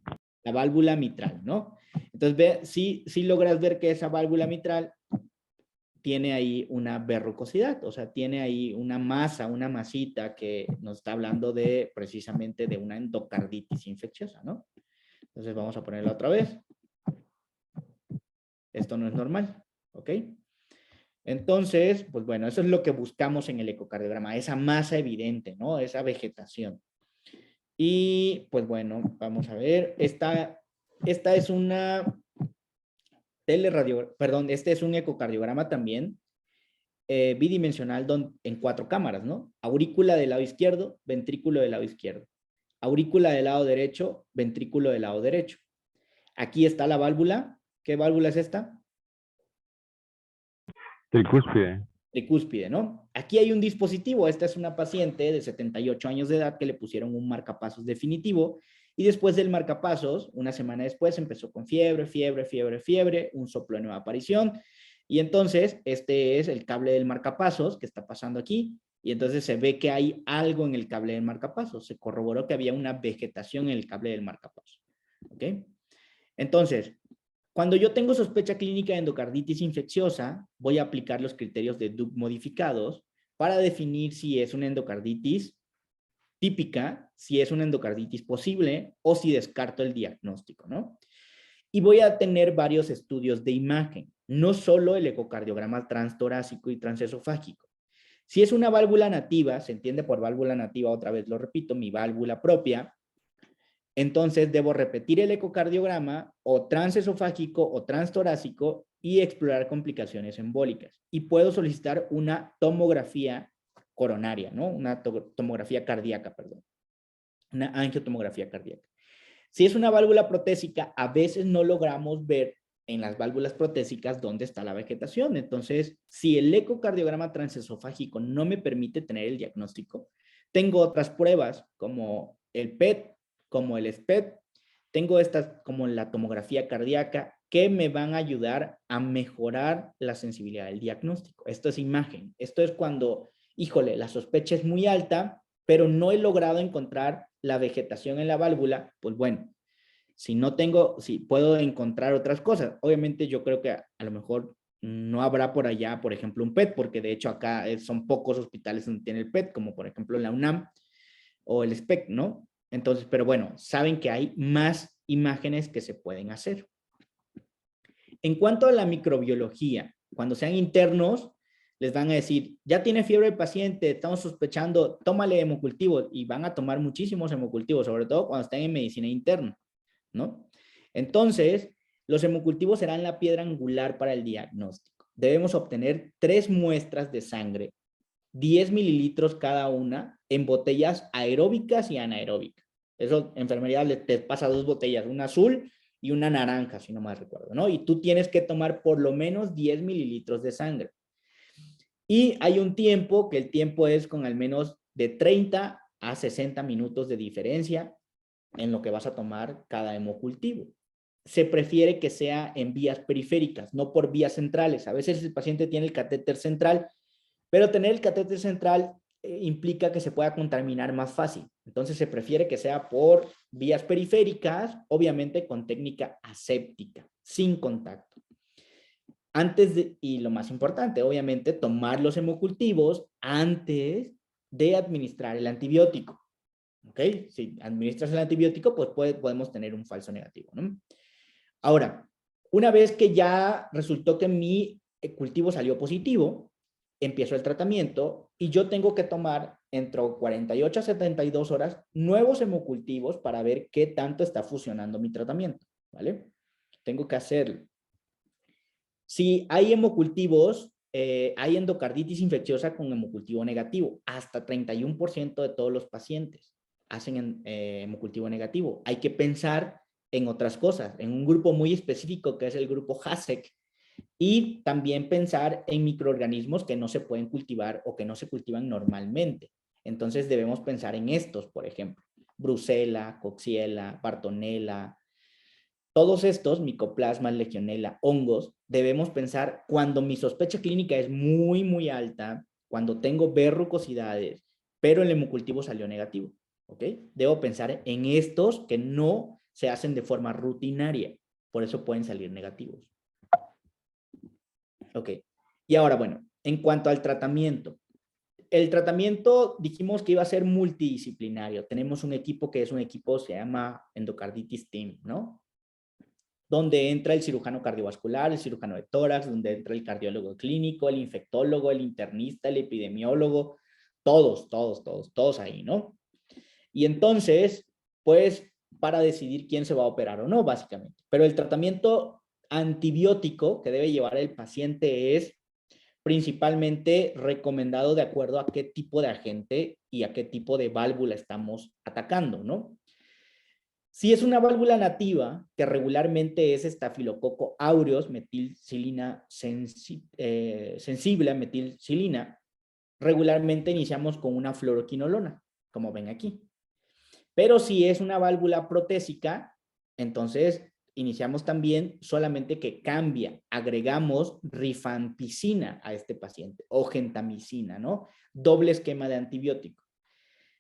La válvula mitral, ¿no? Entonces, ve, sí logras ver que esa válvula mitral tiene ahí una verrucosidad, o sea, tiene ahí una masa, una masita que nos está hablando de precisamente de una endocarditis infecciosa, ¿no? Entonces vamos a ponerla otra vez. Esto no es normal, ¿ok? Entonces, pues bueno, eso es lo que buscamos en el ecocardiograma, esa masa evidente, ¿no? Esa vegetación. Y pues bueno, vamos a ver, esta es una este es un ecocardiograma también bidimensional en 4 cámaras, ¿no? Aurícula del lado izquierdo, ventrículo del lado izquierdo. Aurícula del lado derecho, ventrículo del lado derecho. Aquí está la válvula. ¿Qué válvula es esta? Tricúspide. Tricúspide, ¿no? Aquí hay un dispositivo. Esta es una paciente de 78 años de edad que le pusieron un marcapasos definitivo y después del marcapasos, una semana después, empezó con fiebre, un soplo de nueva aparición. Y entonces, este es el cable del marcapasos que está pasando aquí. Y entonces se ve que hay algo en el cable del marcapasos. Se corroboró que había una vegetación en el cable del marcapasos. ¿Ok? Entonces, cuando yo tengo sospecha clínica de endocarditis infecciosa, voy a aplicar los criterios de Duke modificados para definir si es una endocarditis típica, si es una endocarditis posible o si descarto el diagnóstico, ¿no? Y voy a tener varios estudios de imagen, no solo el ecocardiograma transtorácico y transesofágico. Si es una válvula nativa, se entiende por válvula nativa, otra vez lo repito, mi válvula propia, entonces debo repetir el ecocardiograma o transesofágico o transtorácico y explorar complicaciones embólicas. Y puedo solicitar una tomografía coronaria, ¿no? Una tomografía cardíaca, perdón. Una angiotomografía cardíaca. Si es una válvula protésica, a veces no logramos ver en las válvulas protésicas dónde está la vegetación. Entonces, si el ecocardiograma transesofágico no me permite tener el diagnóstico, tengo otras pruebas como el PET, como el SPET, tengo estas como la tomografía cardíaca que me van a ayudar a mejorar la sensibilidad del diagnóstico. Esto es imagen. Esto es cuando, híjole, la sospecha es muy alta, pero no he logrado encontrar la vegetación en la válvula, pues bueno, si no tengo, si puedo encontrar otras cosas. Obviamente yo creo que a lo mejor no habrá por allá, por ejemplo, un PET, porque de hecho acá son pocos hospitales donde tiene el PET, como por ejemplo la UNAM o el SPEC, ¿no? Entonces, pero bueno, saben que hay más imágenes que se pueden hacer. En cuanto a la microbiología, cuando sean internos, les van a decir, ya tiene fiebre el paciente, estamos sospechando, tómale hemocultivos, y van a tomar muchísimos hemocultivos, sobre todo cuando estén en medicina interna, ¿no? Entonces, los hemocultivos serán la piedra angular para el diagnóstico. Debemos obtener 3 muestras de sangre, 10 mililitros cada una, en botellas aeróbicas y anaeróbicas. Eso, enfermería te pasa 2 botellas, una azul y una naranja, si no mal recuerdo, ¿no? Y tú tienes que tomar por lo menos 10 mililitros de sangre. Y hay un tiempo, que el tiempo es con al menos de 30 a 60 minutos de diferencia en lo que vas a tomar cada hemocultivo. Se prefiere que sea en vías periféricas, no por vías centrales. A veces el paciente tiene el catéter central, pero tener el catéter central implica que se pueda contaminar más fácil. Entonces se prefiere que sea por vías periféricas, obviamente con técnica aséptica, sin contacto. Antes de, y lo más importante, obviamente, tomar los hemocultivos antes de administrar el antibiótico. ¿Ok? Si administras el antibiótico, pues podemos tener un falso negativo, ¿no? Ahora, una vez que ya resultó que mi cultivo salió positivo, empiezo el tratamiento y yo tengo que tomar entre 48 a 72 horas nuevos hemocultivos para ver qué tanto está funcionando mi tratamiento, ¿vale? Tengo que hacerlo. Si hay hemocultivos, hay endocarditis infecciosa con hemocultivo negativo. Hasta 31% de todos los pacientes hacen hemocultivo negativo. Hay que pensar en otras cosas, en un grupo muy específico que es el grupo HASEC, y también pensar en microorganismos que no se pueden cultivar o que no se cultivan normalmente. Entonces debemos pensar en estos, por ejemplo, Brucella, Coxiella, Bartonella. Todos estos, Mycoplasma, Legionella, hongos, debemos pensar cuando mi sospecha clínica es muy, muy alta, cuando tengo verrucosidades, pero el hemocultivo salió negativo, ¿ok? Debo pensar en estos que no se hacen de forma rutinaria, por eso pueden salir negativos. Ok, y ahora, bueno, en cuanto al tratamiento. El tratamiento dijimos que iba a ser multidisciplinario. Tenemos un equipo que es un equipo, se llama Endocarditis Team, ¿no? Donde entra el cirujano cardiovascular, el cirujano de tórax, donde entra el cardiólogo clínico, el infectólogo, el internista, el epidemiólogo, todos ahí, ¿no? Y entonces, pues, para decidir quién se va a operar o no, básicamente. Pero el tratamiento antibiótico que debe llevar el paciente es principalmente recomendado de acuerdo a qué tipo de agente y a qué tipo de válvula estamos atacando, ¿no? Si es una válvula nativa, que regularmente es Staphylococcus aureus, metilcilina sensible a metilcilina, regularmente iniciamos con una fluoroquinolona, como ven aquí. Pero si es una válvula protésica, entonces iniciamos también, solamente que cambia, agregamos rifampicina a este paciente o gentamicina, ¿no? Doble esquema de antibiótico.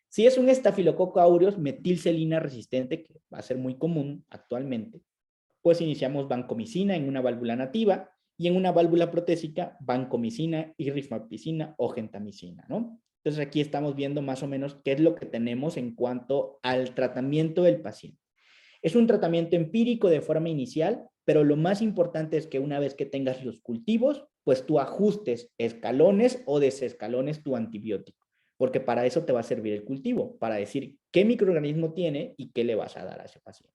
Si es un estafilococo aureus metilcelina resistente, que va a ser muy común actualmente, pues iniciamos vancomicina en una válvula nativa y en una válvula protésica, vancomicina y rifampicina o gentamicina, ¿no? Entonces aquí estamos viendo más o menos qué es lo que tenemos en cuanto al tratamiento del paciente. Es un tratamiento empírico de forma inicial, pero lo más importante es que una vez que tengas los cultivos, pues tú ajustes escalones o desescalones tu antibiótico, porque para eso te va a servir el cultivo, para decir qué microorganismo tiene y qué le vas a dar a ese paciente.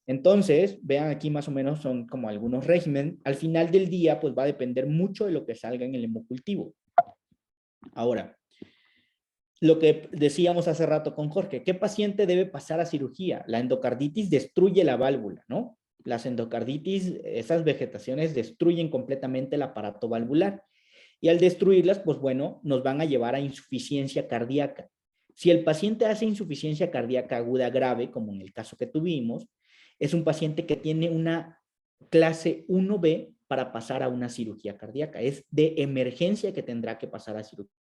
Entonces, vean aquí más o menos son como algunos regímenes. Al final del día, pues va a depender mucho de lo que salga en el hemocultivo. Ahora, lo que decíamos hace rato con Jorge, ¿qué paciente debe pasar a cirugía? La endocarditis destruye la válvula, ¿no? Las endocarditis, esas vegetaciones destruyen completamente el aparato valvular. Y al destruirlas, pues bueno, nos van a llevar a insuficiencia cardíaca. Si el paciente hace insuficiencia cardíaca aguda grave, como en el caso que tuvimos, es un paciente que tiene una clase 1B para pasar a una cirugía cardíaca. Es de emergencia que tendrá que pasar a cirugía,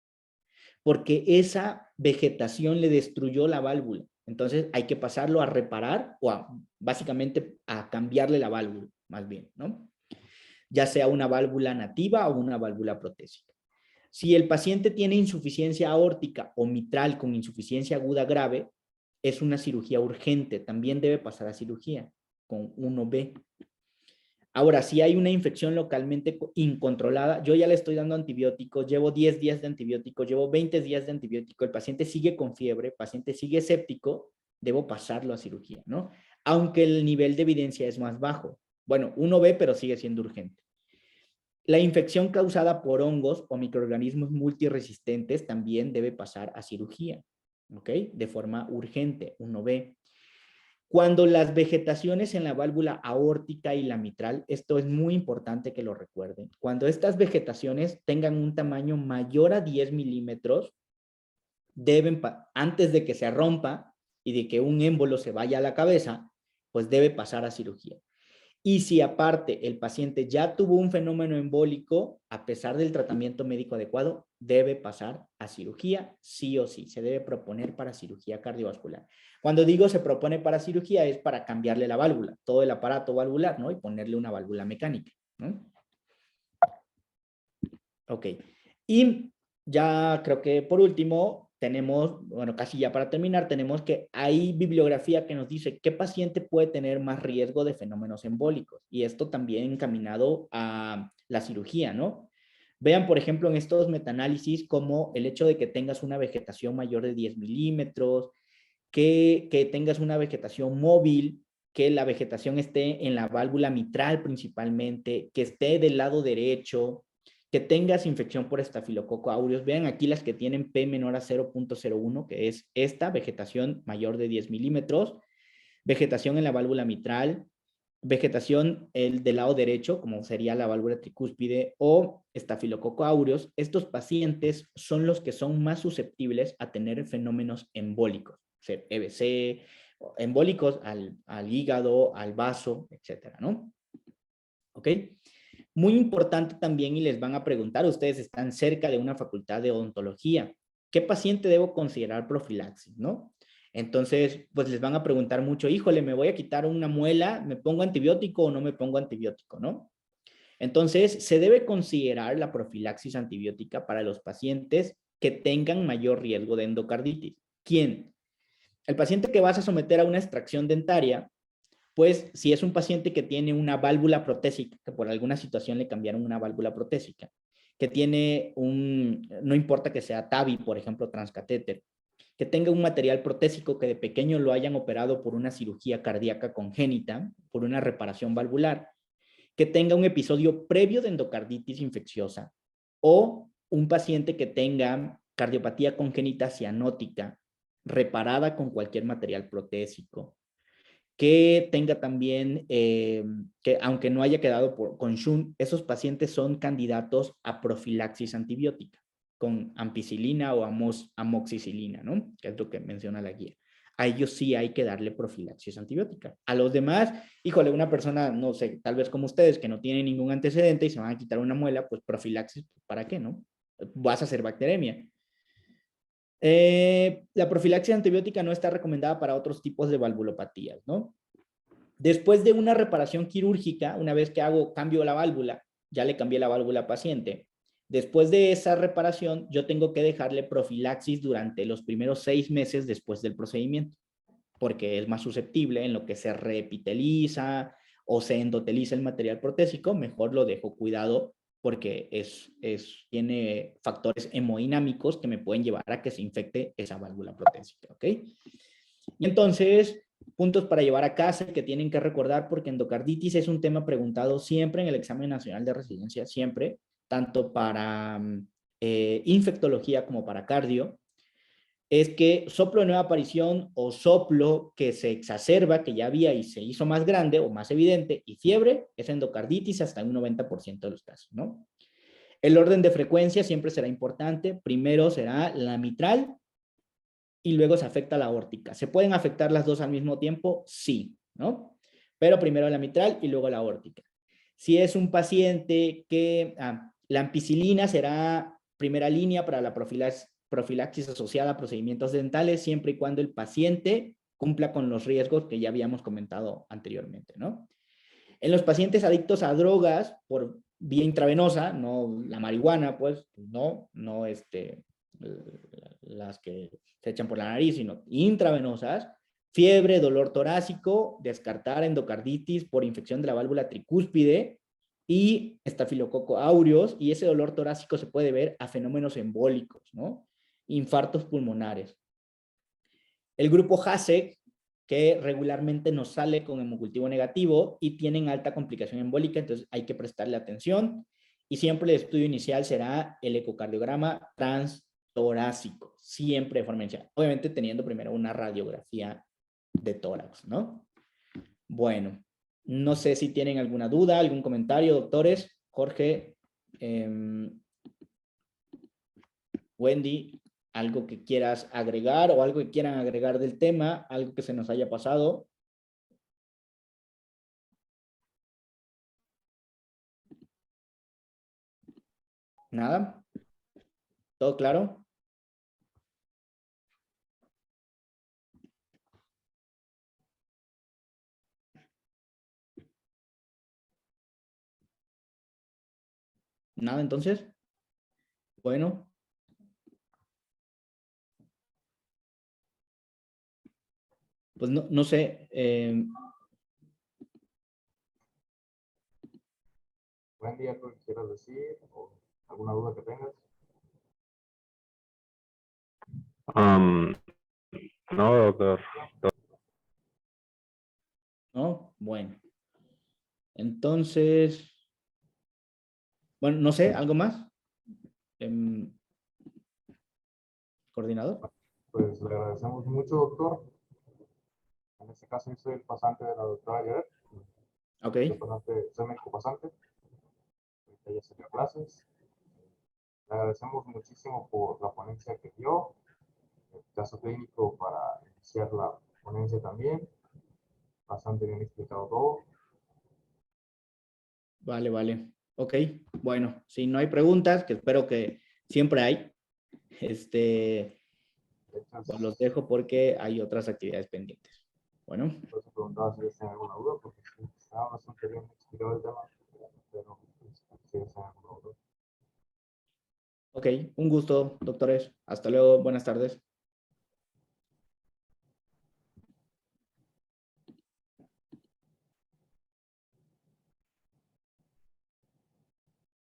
porque esa vegetación le destruyó la válvula. Entonces hay que pasarlo a reparar o básicamente a cambiarle la válvula, más bien, ¿no? Ya sea una válvula nativa o una válvula protésica. Si el paciente tiene insuficiencia aórtica o mitral con insuficiencia aguda grave, es una cirugía urgente, también debe pasar a cirugía con 1B. Ahora, si hay una infección localmente incontrolada, yo ya le estoy dando antibióticos, llevo 10 días de antibióticos, llevo 20 días de antibiótico, el paciente sigue con fiebre, el paciente sigue séptico, debo pasarlo a cirugía, ¿no? Aunque el nivel de evidencia es más bajo. Bueno, 1B, pero sigue siendo urgente. La infección causada por hongos o microorganismos multiresistentes también debe pasar a cirugía, ¿ok? De forma urgente, 1B. Cuando las vegetaciones en la válvula aórtica y la mitral, esto es muy importante que lo recuerden, cuando estas vegetaciones tengan un tamaño mayor a 10 milímetros, deben, antes de que se rompa y de que un émbolo se vaya a la cabeza, pues debe pasar a cirugía. Y si aparte el paciente ya tuvo un fenómeno embólico, a pesar del tratamiento médico adecuado, debe pasar a cirugía, sí o sí. Se debe proponer para cirugía cardiovascular. Cuando digo se propone para cirugía es para cambiarle la válvula, todo el aparato valvular, ¿no? Y ponerle una válvula mecánica, ¿no? Ok. Y ya creo que por último tenemos, bueno, casi ya para terminar, tenemos que hay bibliografía que nos dice qué paciente puede tener más riesgo de fenómenos embólicos. Y esto también encaminado a la cirugía, ¿no? Vean, por ejemplo, en estos metaanálisis como el hecho de que tengas una vegetación mayor de 10 milímetros, que tengas una vegetación móvil, que la vegetación esté en la válvula mitral principalmente, que esté del lado derecho, que tengas infección por estafilococo aureus. Vean aquí las que tienen P menor a 0.01, que es esta vegetación mayor de 10 milímetros, vegetación en la válvula mitral, vegetación del lado derecho, como sería la válvula tricúspide, o estafilococo aureus. Estos pacientes son los que son más susceptibles a tener fenómenos embólicos, EBC, embólicos al hígado, al vaso, etcétera, ¿no? ¿Ok? Muy importante también, y les van a preguntar, ustedes están cerca de una facultad de odontología, ¿qué paciente debo considerar profilaxis, no? Entonces, pues les van a preguntar mucho, híjole, me voy a quitar una muela, ¿me pongo antibiótico o no me pongo antibiótico, no? Entonces, se debe considerar la profilaxis antibiótica para los pacientes que tengan mayor riesgo de endocarditis. ¿Quién? El paciente que vas a someter a una extracción dentaria, pues si es un paciente que tiene una válvula protésica, que por alguna situación le cambiaron una válvula protésica, que tiene no importa que sea TAVI, por ejemplo, transcatéter, que tenga un material protésico que de pequeño lo hayan operado por una cirugía cardíaca congénita, por una reparación valvular, que tenga un episodio previo de endocarditis infecciosa, o un paciente que tenga cardiopatía congénita cianótica, reparada con cualquier material protésico, que tenga también, que aunque no haya quedado con shunt, esos pacientes son candidatos a profilaxis antibiótica con ampicilina o amoxicilina, ¿no? Que es lo que menciona la guía. a ellos sí hay que darle profilaxis antibiótica. A los demás, híjole, una persona, no sé, tal vez como ustedes, que no tiene ningún antecedente y se van a quitar una muela, pues profilaxis, ¿para qué, no? Vas a hacer bacteremia. La profilaxis antibiótica no está recomendada para otros tipos de valvulopatías, ¿no? Después de una reparación quirúrgica, una vez que cambio la válvula, ya le cambié la válvula al paciente, después de esa reparación, yo tengo que dejarle profilaxis durante los primeros 6 meses después del procedimiento, porque es más susceptible en lo que se reepiteliza o se endoteliza el material protésico, mejor lo dejo cuidado porque tiene factores hemodinámicos que me pueden llevar a que se infecte esa válvula protésica, ¿ok? Y entonces, puntos para llevar a casa que tienen que recordar, porque endocarditis es un tema preguntado siempre en el examen nacional de residencia, siempre, tanto para infectología como para cardio, es que soplo de nueva aparición o soplo que se exacerba, que ya había y se hizo más grande o más evidente, y fiebre, es endocarditis hasta un 90% de los casos, ¿no? El orden de frecuencia siempre será importante. Primero será la mitral y luego se afecta la aórtica. ¿Se pueden afectar las dos al mismo tiempo? Sí, ¿no? Pero primero la mitral y luego la aórtica. Si es un paciente que la ampicilina será primera línea para la profilaxis asociada a procedimientos dentales, siempre y cuando el paciente cumpla con los riesgos que ya habíamos comentado anteriormente, ¿no? En los pacientes adictos a drogas por vía intravenosa, no la marihuana, pues, no las que se echan por la nariz, sino intravenosas, fiebre, dolor torácico, descartar endocarditis por infección de la válvula tricúspide y estafilococo aureus, y ese dolor torácico se puede ver a fenómenos embólicos, ¿no? Infartos pulmonares. El grupo HASEC, que regularmente nos sale con hemocultivo negativo y tienen alta complicación embólica, entonces hay que prestarle atención. Y siempre el estudio inicial será el ecocardiograma transtorácico, siempre de forma inicial. Obviamente teniendo primero una radiografía de tórax, ¿no? Bueno, no sé si tienen alguna duda, algún comentario, doctores. Jorge, Wendy, algo que quieras agregar o algo que quieran agregar del tema, algo que se nos haya pasado. ¿Nada? ¿Todo claro? ¿Nada entonces? Bueno. Pues no sé. Buen día, ¿algo que quieras decir o alguna duda que tengas? No, doctor. ¿No? Bueno. Entonces, bueno, no sé, ¿algo más? ¿Coordinador? Pues le agradecemos mucho, doctor. En este caso yo soy el pasante de la doctora Yaret. Ok. Soy médico pasante. Ahorita ya salió a clases. Le agradecemos muchísimo por la ponencia que dio, el caso clínico para iniciar la ponencia también. Bastante bien explicado todo. Vale, vale. Ok, bueno, si no hay preguntas, que espero que siempre hay, pues los dejo porque hay otras actividades pendientes. Bueno. Por eso preguntaba si tienen alguna duda, porque estaba bastante bien explicado el tema, pero si tienen alguna duda. Ok, un gusto, doctores. Hasta luego, buenas tardes.